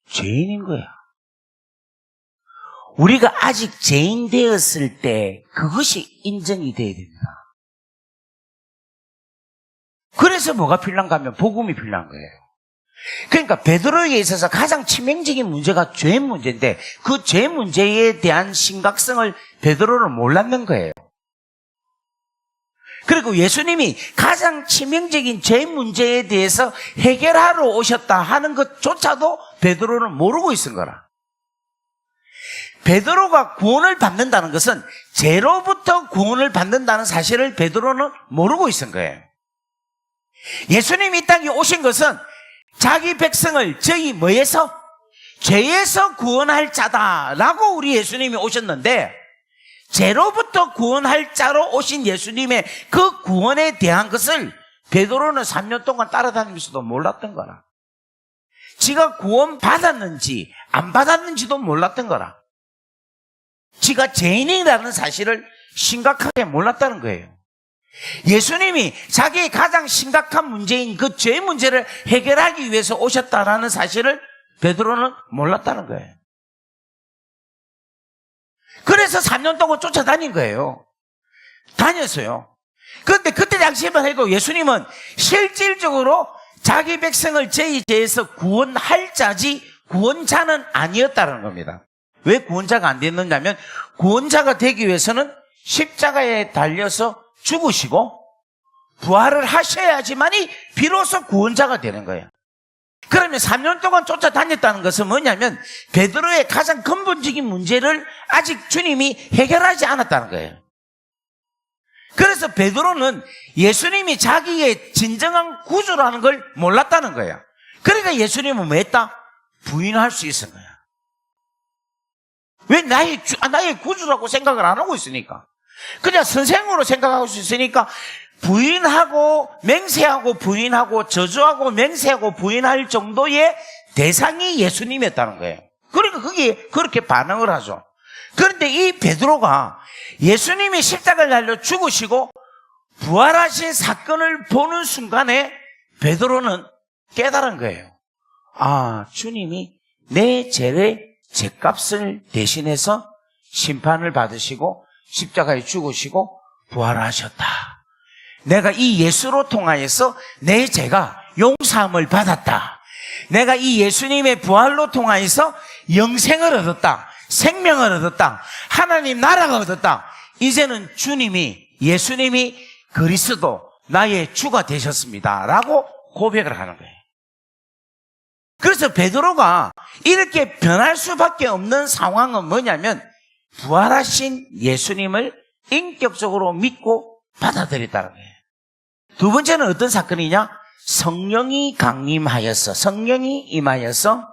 죄인인 거야. 우리가 아직 죄인 되었을 때 그것이 인정이 돼야 됩니다. 그래서 뭐가 필요한가 하면 복음이 필요한 거예요. 그러니까 베드로에게 있어서 가장 치명적인 문제가 죄 문제인데 그 죄 문제에 대한 심각성을 베드로는 몰랐는 거예요. 그리고 예수님이 가장 치명적인 죄 문제에 대해서 해결하러 오셨다 하는 것조차도 베드로는 모르고 있은 거라. 베드로가 구원을 받는다는 것은 죄로부터 구원을 받는다는 사실을 베드로는 모르고 있은 거예요. 예수님이 이 땅에 오신 것은 자기 백성을 저희 뭐에서? 죄에서 구원할 자다라고 우리 예수님이 오셨는데, 죄로부터 구원할 자로 오신 예수님의 그 구원에 대한 것을 베드로는 3년 동안 따라다니면서도 몰랐던 거라. 지가 구원 받았는지 안 받았는지도 몰랐던 거라. 지가 죄인이라는 사실을 심각하게 몰랐다는 거예요. 예수님이 자기의 가장 심각한 문제인 그 죄 문제를 해결하기 위해서 오셨다라는 사실을 베드로는 몰랐다는 거예요. 그래서 3년 동안 쫓아다닌 거예요. 다녔어요. 그런데 그때 당시에만 해도 예수님은 실질적으로 자기 백성을 죄에서 구원할 자지 구원자는 아니었다는 겁니다. 왜 구원자가 안 됐느냐면, 구원자가 되기 위해서는 십자가에 달려서 죽으시고 부활을 하셔야지만이 비로소 구원자가 되는 거예요. 그러면 3년 동안 쫓아다녔다는 것은 뭐냐면, 베드로의 가장 근본적인 문제를 아직 주님이 해결하지 않았다는 거예요. 그래서 베드로는 예수님이 자기의 진정한 구주라는 걸 몰랐다는 거예요. 그러니까 예수님은 뭐 했다? 부인할 수 있은 거야. 왜 나의 구주라고 생각을 안 하고 있으니까. 그냥 선생으로 생각하고 있으니까 부인하고 맹세하고 부인하고 저주하고 맹세하고 부인할 정도의 대상이 예수님이었다는 거예요. 그러니까 그게 그렇게 반응을 하죠. 그런데 이 베드로가 예수님이 십자가를 달려 죽으시고 부활하신 사건을 보는 순간에 베드로는 깨달은 거예요. 아, 주님이 내 죄의 죄값을 대신해서 심판을 받으시고 십자가에 죽으시고 부활하셨다. 내가 이 예수로 통하여서 내 죄가 용서함을 받았다. 내가 이 예수님의 부활로 통하여서 영생을 얻었다. 생명을 얻었다. 하나님 나라가 얻었다. 이제는 예수님이 그리스도 나의 주가 되셨습니다. 라고 고백을 하는 거예요. 그래서 베드로가 이렇게 변할 수밖에 없는 상황은 뭐냐면, 부활하신 예수님을 인격적으로 믿고 받아들였다는 거예요. 두 번째는 어떤 사건이냐? 성령이 강림하여서, 성령이 임하여서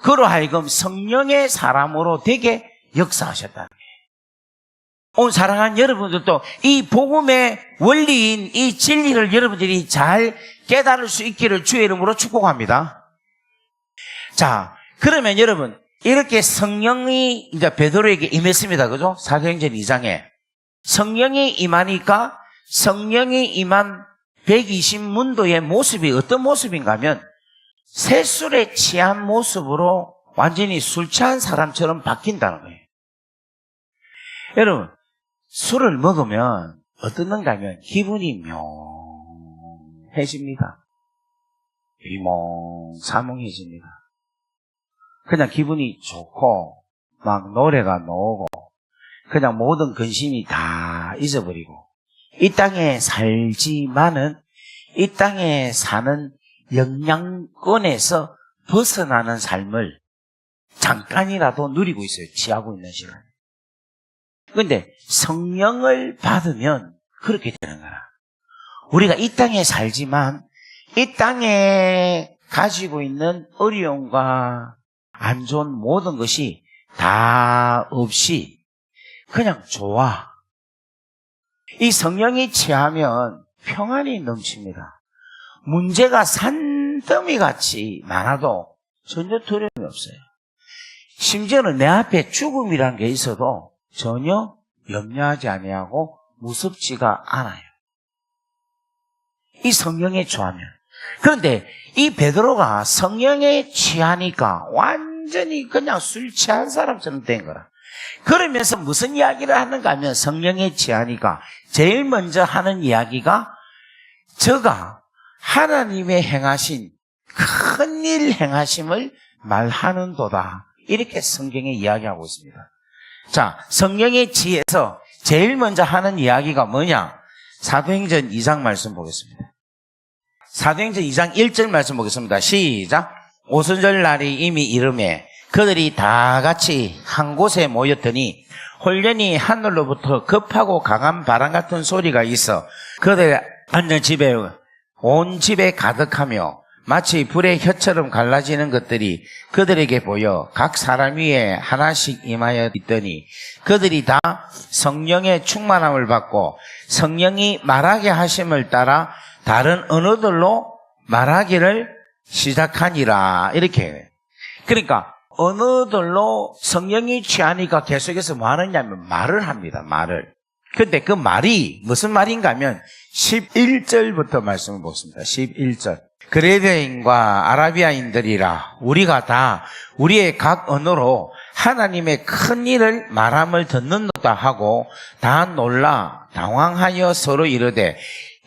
그로 하여금 성령의 사람으로 되게 역사하셨다는 거예요. 오늘 사랑하는 여러분들도 이 복음의 원리인 이 진리를 여러분들이 잘 깨달을 수 있기를 주의 이름으로 축복합니다. 자, 그러면 여러분, 이렇게 성령이 이제 베드로에게 임했습니다. 그죠? 사도행전 2장에. 성령이 임하니까 성령이 임한 120문도의 모습이 어떤 모습인가 하면, 새술에 취한 모습으로 완전히 술 취한 사람처럼 바뀐다는 거예요. 여러분, 술을 먹으면 어떻는가 하면 기분이 묘해집니다. 비몽사몽해집니다. 그냥 기분이 좋고 막 노래가 나오고 그냥 모든 근심이 다 잊어버리고, 이 땅에 살지만은 이 땅에 사는 영향권에서 벗어나는 삶을 잠깐이라도 누리고 있어요. 취하고 있는 시간. 그런데 성령을 받으면 그렇게 되는 거라. 우리가 이 땅에 살지만 이 땅에 가지고 있는 어려움과 안 좋은 모든 것이 다 없이 그냥 좋아. 이 성령이 취하면 평안이 넘칩니다. 문제가 산더미같이 많아도 전혀 두려움이 없어요. 심지어는 내 앞에 죽음이란 게 있어도 전혀 염려하지 아니하고 무섭지가 않아요. 이 성령에 취하면. 그런데 이 베드로가 성령에 취하니까 완전히 그냥 술 취한 사람처럼 된 거라. 그러면서 무슨 이야기를 하는가 하면, 성령에 취하니까 제일 먼저 하는 이야기가 저가 하나님의 행하신 큰일 행하심을 말하는도다. 이렇게 성경에 이야기하고 있습니다. 자, 성령에 취해서 제일 먼저 하는 이야기가 뭐냐? 사도행전 2장 말씀 보겠습니다. 사도행전 2장 1절 말씀 보겠습니다. 시작. 오순절 날이 이미 이르매 그들이 다 같이 한 곳에 모였더니 홀연히 하늘로부터 급하고 강한 바람 같은 소리가 있어 그들 앉은 집에 온 집에 가득하며 마치 불의 혀처럼 갈라지는 것들이 그들에게 보여 각 사람 위에 하나씩 임하여 있더니 그들이 다 성령의 충만함을 받고 성령이 말하게 하심을 따라 다른 언어들로 말하기를 시작하니라. 이렇게. 그러니까 언어들로 성령이 취하니까 계속해서 뭐 하느냐면 말을 합니다. 말을. 근데 그 말이 무슨 말인가 하면 11절부터 말씀을 보겠습니다. 11절. 그레데인과 아라비아인들이라 우리가 다 우리의 각 언어로 하나님의 큰 일을 말함을 듣는다 하고 다 놀라 당황하여 서로 이르되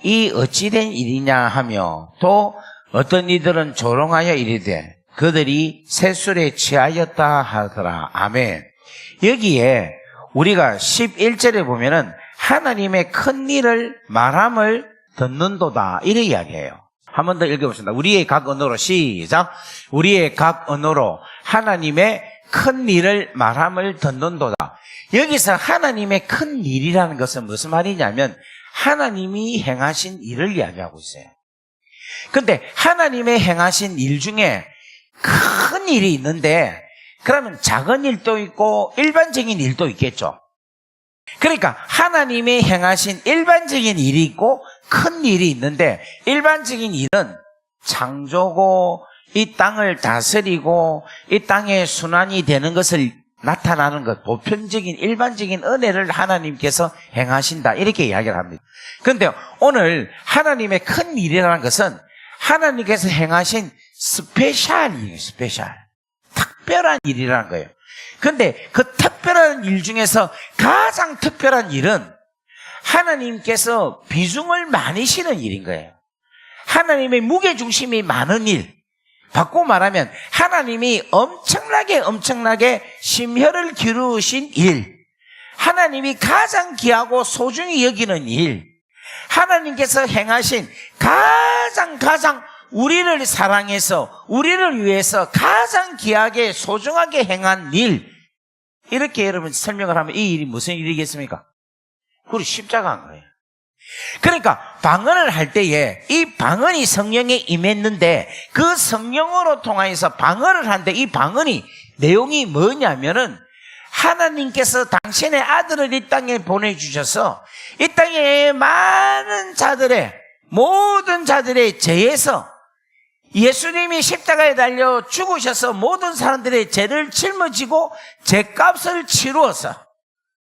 이 어찌된 일이냐 하며 또 어떤 이들은 조롱하여 이르되 그들이 새술에 취하였다 하더라. 아멘. 여기에 우리가 11절에 보면은 하나님의 큰 일을 말함을 듣는도다 이렇게 이야기해요. 한 번 더 읽어보겠습니다. 우리의 각 언어로 시작. 우리의 각 언어로 하나님의 큰 일을 말함을 듣는도다. 여기서 하나님의 큰 일이라는 것은 무슨 말이냐면 하나님이 행하신 일을 이야기하고 있어요. 근데 하나님의 행하신 일 중에 큰 일이 있는데 그러면 작은 일도 있고 일반적인 일도 있겠죠. 그러니까 하나님의 행하신 일반적인 일이 있고 큰 일이 있는데 일반적인 일은 창조고 이 땅을 다스리고 이 땅에 순환이 되는 것을 나타나는 것, 보편적인 일반적인 은혜를 하나님께서 행하신다 이렇게 이야기를 합니다. 그런데 오늘 하나님의 큰 일이라는 것은 하나님께서 행하신 스페셜 일이에요. 스페셜. 특별한 일이라는 거예요. 그런데 그 특별한 일 중에서 가장 특별한 일은 하나님께서 비중을 많이 실은 일인 거예요. 하나님의 무게중심이 많은 일. 바꾸고 말하면 하나님이 엄청나게 심혈을 기울이신 일. 하나님이 가장 귀하고 소중히 여기는 일. 하나님께서 행하신 가장 우리를 사랑해서 우리를 위해서 가장 귀하게 소중하게 행한 일. 이렇게 여러분 설명을 하면 이 일이 무슨 일이겠습니까? 우리 십자가인 거예요. 그러니까 방언을 할 때에 이 방언이 성령에 임했는데 그 성령으로 통하여서 방언을 하는데 이 방언이 내용이 뭐냐면은 하나님께서 당신의 아들을 이 땅에 보내주셔서 이 땅에 많은 자들의 모든 자들의 죄에서 예수님이 십자가에 달려 죽으셔서 모든 사람들의 죄를 짊어지고 죄값을 치루어서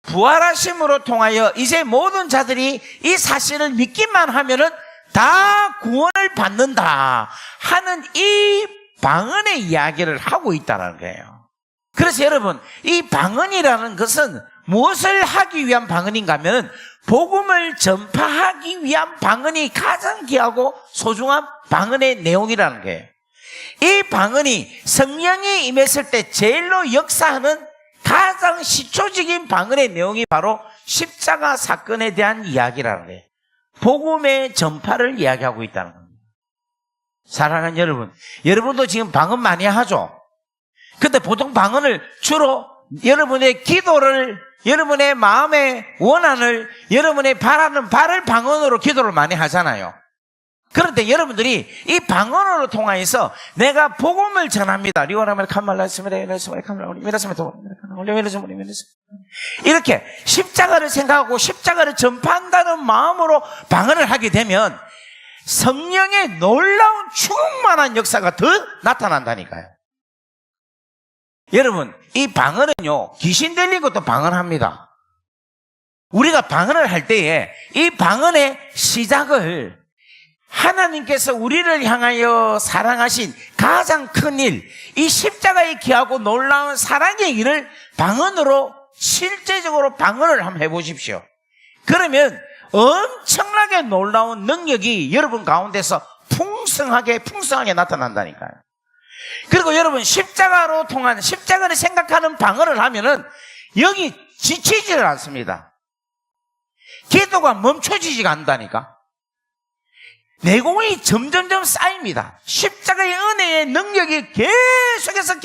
부활하심으로 통하여 이제 모든 자들이 이 사실을 믿기만 하면은 다 구원을 받는다 하는 이 방언의 이야기를 하고 있다는 거예요. 그래서 여러분 이 방언이라는 것은 무엇을 하기 위한 방언인가 하면 복음을 전파하기 위한 방언이 가장 귀하고 소중한 방언의 내용이라는 거예요. 이 방언이 성령이 임했을 때 제일로 역사하는 가장 시초적인 방언의 내용이 바로 십자가 사건에 대한 이야기라는 거예요. 복음의 전파를 이야기하고 있다는 겁니다. 사랑하는 여러분, 여러분도 지금 방언 많이 하죠? 근데 보통 방언을 주로 여러분의 기도를, 여러분의 마음의 원한을, 여러분의 바라는 바를 방언으로 기도를 많이 하잖아요. 그런데 여러분들이 이 방언으로 통하여서 내가 복음을 전합니다. 이렇게 십자가를 생각하고 십자가를 전파한다는 마음으로 방언을 하게 되면 성령의 놀라운 충만한 역사가 더 나타난다니까요. 여러분, 이 방언은요, 귀신 들린 것도 방언합니다. 우리가 방언을 할 때에 이 방언의 시작을 하나님께서 우리를 향하여 사랑하신 가장 큰 일, 이 십자가의 귀하고 놀라운 사랑의 일을 방언으로 실제적으로 방언을 한번 해보십시오. 그러면 엄청나게 놀라운 능력이 여러분 가운데서 풍성하게 나타난다니까요. 그리고 여러분 십자가로 통한 십자가를 생각하는 방언을 하면은 여기 지치지를 않습니다. 기도가 멈춰지지가 않는다니까. 내공이 점점점 쌓입니다. 십자가의 은혜의 능력이 계속해서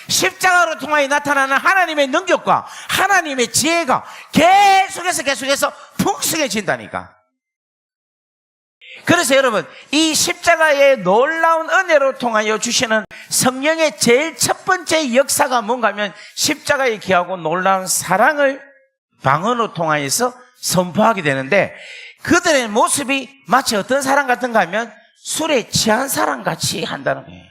십자가로 통하여 나타나는 하나님의 능력과 하나님의 지혜가 계속해서 풍성해진다니까. 그래서 여러분, 이 십자가의 놀라운 은혜로 통하여 주시는 성령의 제일 첫 번째 역사가 뭔가 하면 십자가의 귀하고 놀라운 사랑을 방언으로 통하여서 선포하게 되는데, 그들의 모습이 마치 어떤 사람 같은가 하면 술에 취한 사람 같이 한다는 거예요.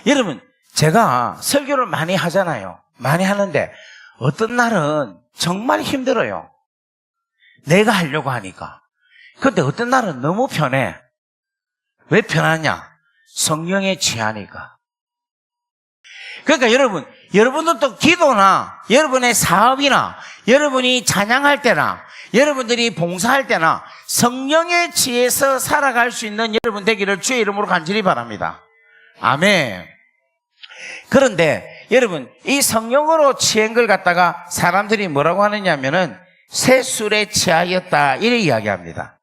여러분, 제가 설교를 많이 하잖아요. 많이 하는데 어떤 날은 정말 힘들어요. 내가 하려고 하니까. 근데 어떤 날은 너무 편해. 왜 편하냐? 성령에 취하니까. 그러니까 여러분들도 기도나 여러분의 사업이나 여러분이 찬양할 때나 여러분들이 봉사할 때나 성령에 취해서 살아갈 수 있는 여러분 되기를 주의 이름으로 간절히 바랍니다. 아멘. 그런데 여러분, 이 성령으로 취한 걸 갖다가 사람들이 뭐라고 하느냐면은 새 술에 취하였다 이렇게 이야기합니다.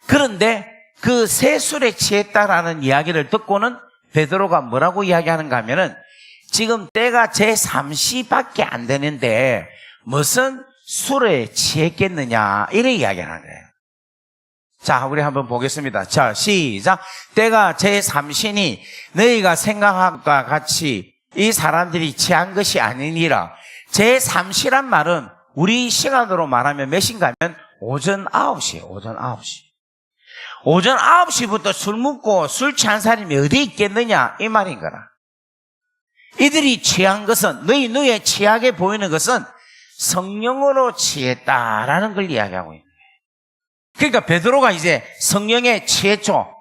그런데 그 새 술에 취했다라는 이야기를 듣고는 베드로가 뭐라고 이야기하는가 하면은 지금 때가 제3시밖에 안 되는데 무슨 술에 취했겠느냐 이렇게 이야기하는 거예요. 자, 우리 한번 보겠습니다. 자, 시작. 때가 제3시니 너희가 생각한 것과 같이 이 사람들이 취한 것이 아니니라. 제3시란 말은 우리 시간으로 말하면 몇 시인가 하면 오전 9시예요. 오전 9시. 오전 9시부터 술 먹고 술 취한 사람이 어디 있겠느냐 이 말인 거라. 이들이 취한 것은, 너희 눈에 취하게 보이는 것은 성령으로 취했다라는 걸 이야기하고 있는 거예요. 그러니까 베드로가 이제 성령에 취했죠.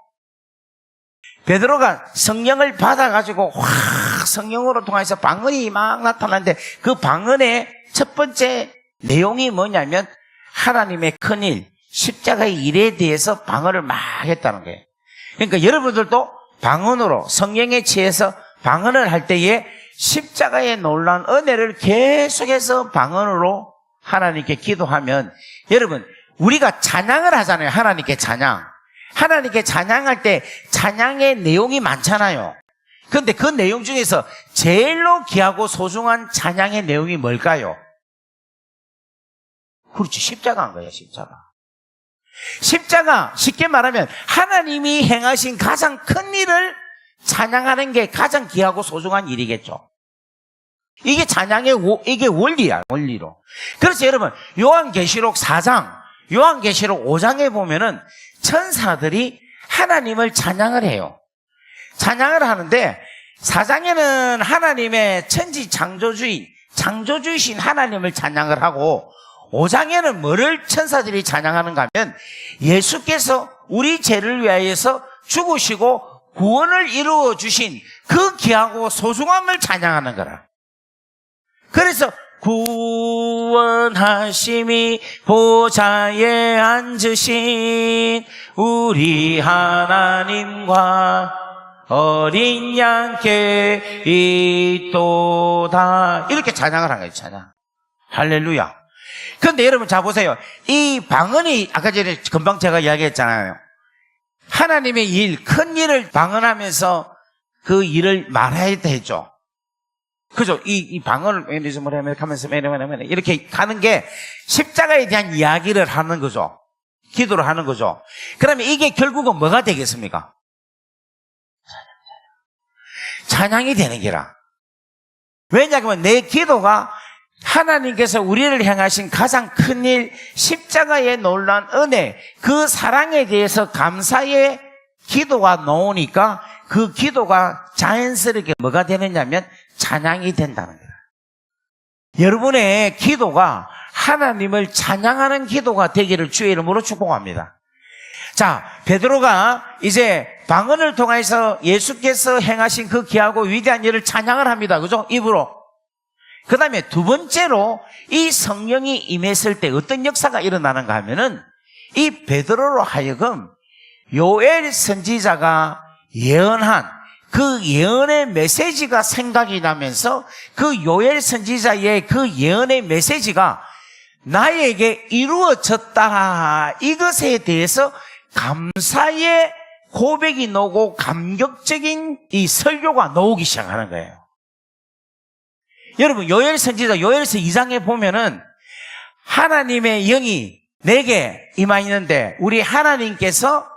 베드로가 성령을 받아가지고 확 성령으로 통해서 방언이 막 나타나는데 그 방언의 첫 번째 내용이 뭐냐면 하나님의 큰일, 십자가의 일에 대해서 방언을 막 했다는 거예요. 그러니까 여러분들도 방언으로 성령에 취해서 방언을 할 때에 십자가의 놀라운 은혜를 계속해서 방언으로 하나님께 기도하면, 여러분, 우리가 찬양을 하잖아요. 하나님께 찬양. 하나님께 찬양할 때 찬양의 내용이 많잖아요. 그런데 그 내용 중에서 제일로 귀하고 소중한 찬양의 내용이 뭘까요? 그렇지, 십자가인 거예요. 십자가, 쉽게 말하면 하나님이 행하신 가장 큰 일을 찬양하는 게 가장 귀하고 소중한 일이겠죠. 이게 찬양의 이게 원리야, 원리로. 그래서 여러분, 요한계시록 4장, 요한계시록 5장에 보면은 천사들이 하나님을 찬양을 해요. 찬양을 하는데 4장에는 하나님의 천지 창조주이신 하나님을 찬양을 하고, 5장에는 뭐를 천사들이 찬양하는가 하면 예수께서 우리 죄를 위하여서 죽으시고 구원을 이루어 주신 그 귀하고 소중함을 찬양하는 거라. 그래서 구원하심이 보좌에 앉으신 우리 하나님과 어린 양께 있도다, 이렇게 찬양을 한 거예요. 찬양. 할렐루야. 그런데 여러분, 자 보세요. 이 방언이 아까 전에 금방 제가 이야기했잖아요. 하나님의 일, 큰 일을 방언하면서 그 일을 말해야 되죠. 그죠? 이 방언을 하면서 이렇게 가는 게 십자가에 대한 이야기를 하는 거죠. 기도를 하는 거죠. 그러면 이게 결국은 뭐가 되겠습니까? 찬양이 되는 게라. 왜냐하면 내 기도가 하나님께서 우리를 향하신 가장 큰 일, 십자가의 놀라운 은혜, 그 사랑에 대해서 감사의 기도가 나오니까 그 기도가 자연스럽게 뭐가 되느냐면 찬양이 된다는 거예요. 여러분의 기도가 하나님을 찬양하는 기도가 되기를 주의 이름으로 축복합니다. 자, 베드로가 이제 방언을 통해서 예수께서 행하신 그 귀하고 위대한 일을 찬양을 합니다. 그죠? 입으로. 그 다음에 두 번째로 이 성령이 임했을 때 어떤 역사가 일어나는가 하면은 이 베드로로 하여금 요엘 선지자가 예언한 그 예언의 메시지가 생각이 나면서 그 요엘 선지자의 그 예언의 메시지가 나에게 이루어졌다. 이것에 대해서 감사의 고백이 나오고 감격적인 이 설교가 나오기 시작하는 거예요. 여러분, 요엘 선지자 요엘서 2장에 보면은 하나님의 영이 내게 임하 있는데 우리 하나님께서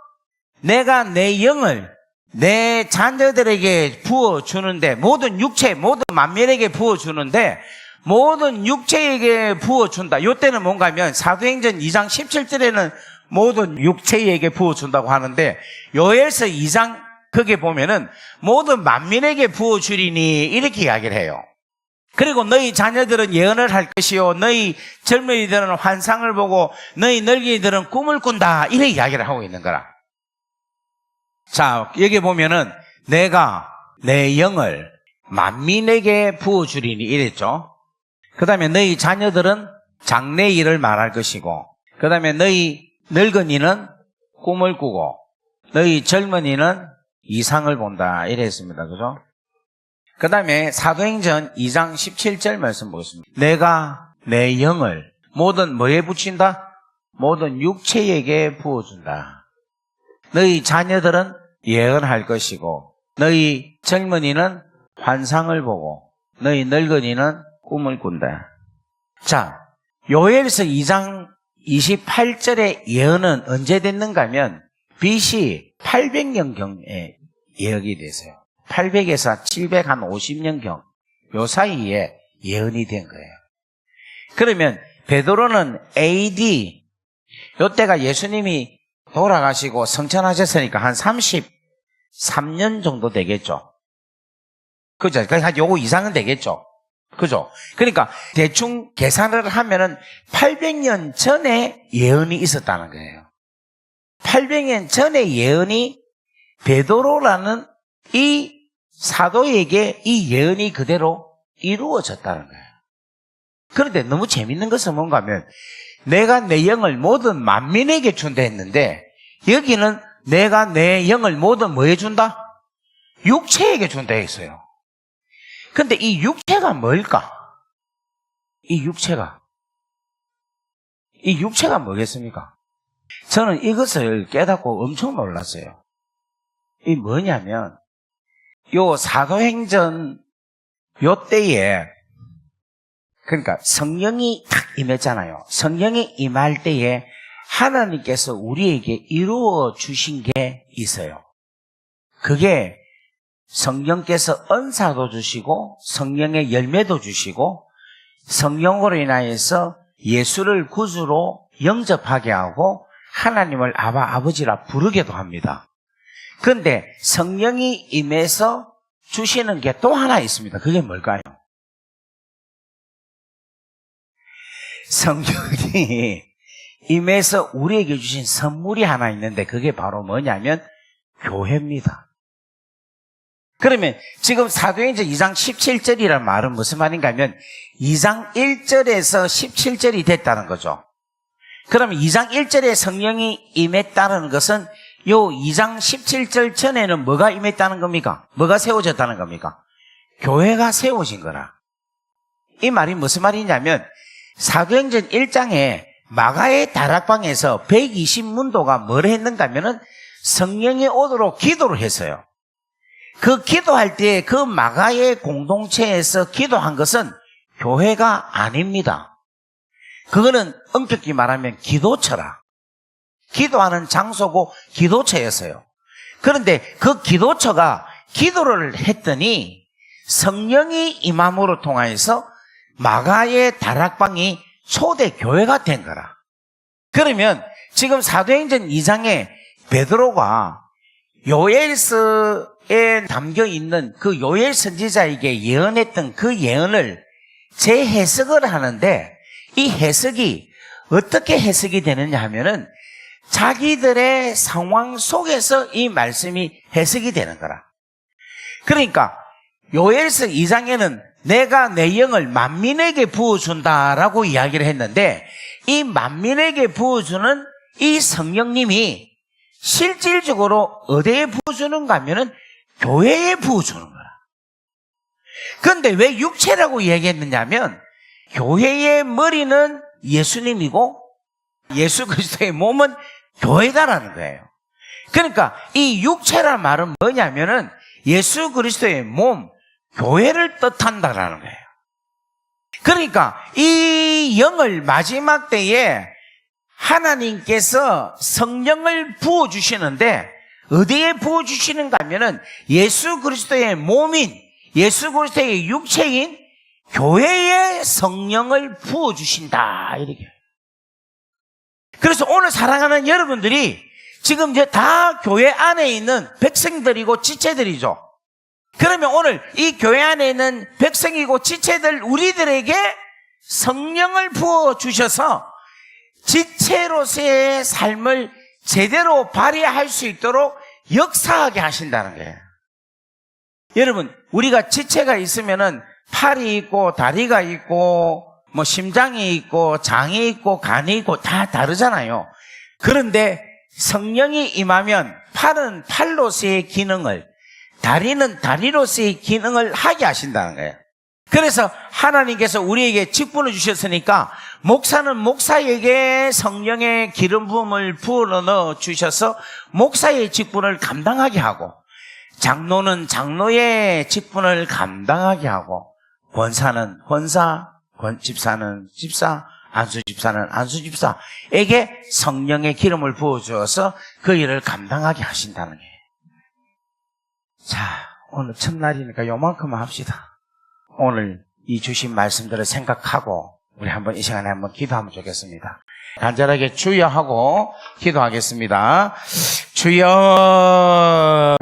내가 내 영을 내 자녀들에게 부어주는데 모든 육체, 모든 만민에게 부어주는데 모든 육체에게 부어준다. 이때는 뭔가 하면 사도행전 2장 17절에는 모든 육체에게 부어준다고 하는데 요엘서 2장 거기에 보면은 모든 만민에게 부어주리니 이렇게 이야기를 해요. 그리고 너희 자녀들은 예언을 할 것이요 너희 젊은이들은 환상을 보고 너희 늙은이들은 꿈을 꾼다. 이렇게 이야기를 하고 있는 거라. 자, 여기 보면은 내가 내 영을 만민에게 부어주리니 이랬죠. 그 다음에 너희 자녀들은 장래 일을 말할 것이고 그 다음에 너희 늙은이는 꿈을 꾸고 너희 젊은이는 이상을 본다. 이랬습니다. 그죠? 그 다음에 사도행전 2장 17절 말씀 보겠습니다. 내가 내 영을 모든 뭐에 붙인다? 모든 육체에게 부어준다. 너희 자녀들은 예언할 것이고 너희 젊은이는 환상을 보고 너희 늙은이는 꿈을 꾼다. 자, 요엘서 2장 28절의 예언은 언제 됐는가 하면 BC 800년경에 예언이 됐어요. 800에서 750년경 요 사이에 예언이 된 거예요. 그러면 베드로는 AD 요때가 예수님이 돌아가시고 성천하셨으니까 한 33년 정도 되겠죠. 그죠? 한 요거 이상은 되겠죠. 그죠? 그러니까 대충 계산을 하면은 800년 전에 예언이 있었다는 거예요. 800년 전에 예언이 베드로라는 이 사도에게 이 예언이 그대로 이루어졌다는 거예요. 그런데 너무 재밌는 것은 뭔가 하면 내가 내 영을 모든 만민에게 준다 했는데 여기는 내가 내 영을 모든 뭐에 준다? 육체에게 준다 했어요. 근데 이 육체가 뭘까? 이 육체가 뭐겠습니까? 저는 이것을 깨닫고 엄청 놀랐어요. 이 뭐냐면 요 사도행전 요 때에 그러니까 성령이 탁 임했잖아요. 성령이 임할 때에 하나님께서 우리에게 이루어 주신 게 있어요. 그게 성령께서 은사도 주시고 성령의 열매도 주시고 성령으로 인하여서 예수를 구주로 영접하게 하고 하나님을 아버지라 부르게도 합니다. 그런데 성령이 임해서 주시는 게 또 하나 있습니다. 그게 뭘까요? 성령이 임해서 우리에게 주신 선물이 하나 있는데 그게 바로 뭐냐면 교회입니다. 그러면 지금 사도행전 2장 17절이라는 말은 무슨 말인가 하면 2장 1절에서 17절이 됐다는 거죠. 그러면 2장 1절에 성령이 임했다는 것은 요 2장 17절 전에는 뭐가 임했다는 겁니까? 뭐가 세워졌다는 겁니까? 교회가 세워진 거라. 이 말이 무슨 말이냐면 사도행전 1장에 마가의 다락방에서 120문도가 뭘 했는가 하면은 성령이 오도록 기도를 했어요. 그 기도할 때 그 마가의 공동체에서 기도한 것은 교회가 아닙니다. 그거는 엄격히 말하면 기도처라. 기도하는 장소고 기도처였어요. 그런데 그 기도처가 기도를 했더니 성령이 임함으로 통하여서 마가의 다락방이 초대 교회가 된 거라. 그러면 지금 사도행전 2장에 베드로가 요엘서에 담겨 있는 그 요엘 선지자에게 예언했던 그 예언을 재해석을 하는데 이 해석이 어떻게 해석이 되느냐 하면은 자기들의 상황 속에서 이 말씀이 해석이 되는 거라. 그러니까 요엘서 2장에는 내가 내 영을 만민에게 부어준다라고 이야기를 했는데 이 만민에게 부어주는 이 성령님이 실질적으로 어디에 부어주는가 하면은 교회에 부어주는 거야. 그런데 왜 육체라고 얘기했느냐면 교회의 머리는 예수님이고 예수 그리스도의 몸은 교회다라는 거예요. 그러니까 이 육체라는 말은 뭐냐면은 예수 그리스도의 몸, 교회를 뜻한다라는 거예요. 그러니까 이 영을 마지막 때에 하나님께서 성령을 부어주시는데 어디에 부어주시는가 하면은 예수 그리스도의 몸인 예수 그리스도의 육체인 교회에 성령을 부어주신다 이렇게. 그래서 오늘 사랑하는 여러분들이 지금 이제 다 교회 안에 있는 백성들이고 지체들이죠. 그러면 오늘 이 교회 안에 있는 백성이고 지체들 우리들에게 성령을 부어주셔서 지체로서의 삶을 제대로 발휘할 수 있도록 역사하게 하신다는 거예요. 여러분, 우리가 지체가 있으면은 팔이 있고 다리가 있고 뭐 심장이 있고 장이 있고 간이 있고 다 다르잖아요. 그런데 성령이 임하면 팔은 팔로서의 기능을, 다리는 다리로서의 기능을 하게 하신다는 거예요. 그래서 하나님께서 우리에게 직분을 주셨으니까 목사는 목사에게 성령의 기름 부음을 부어 넣어 주셔서 목사의 직분을 감당하게 하고, 장로는 장로의 직분을 감당하게 하고, 권사는 권사, 집사는 집사, 안수 집사는 안수 집사에게 성령의 기름을 부어주어서 그 일을 감당하게 하신다는 거예요. 자, 오늘 첫날이니까 요만큼만 합시다. 오늘 이 주신 말씀들을 생각하고 우리 한번 이 시간에 한번 기도하면 좋겠습니다. 간절하게 주여 하고 기도하겠습니다. 주여.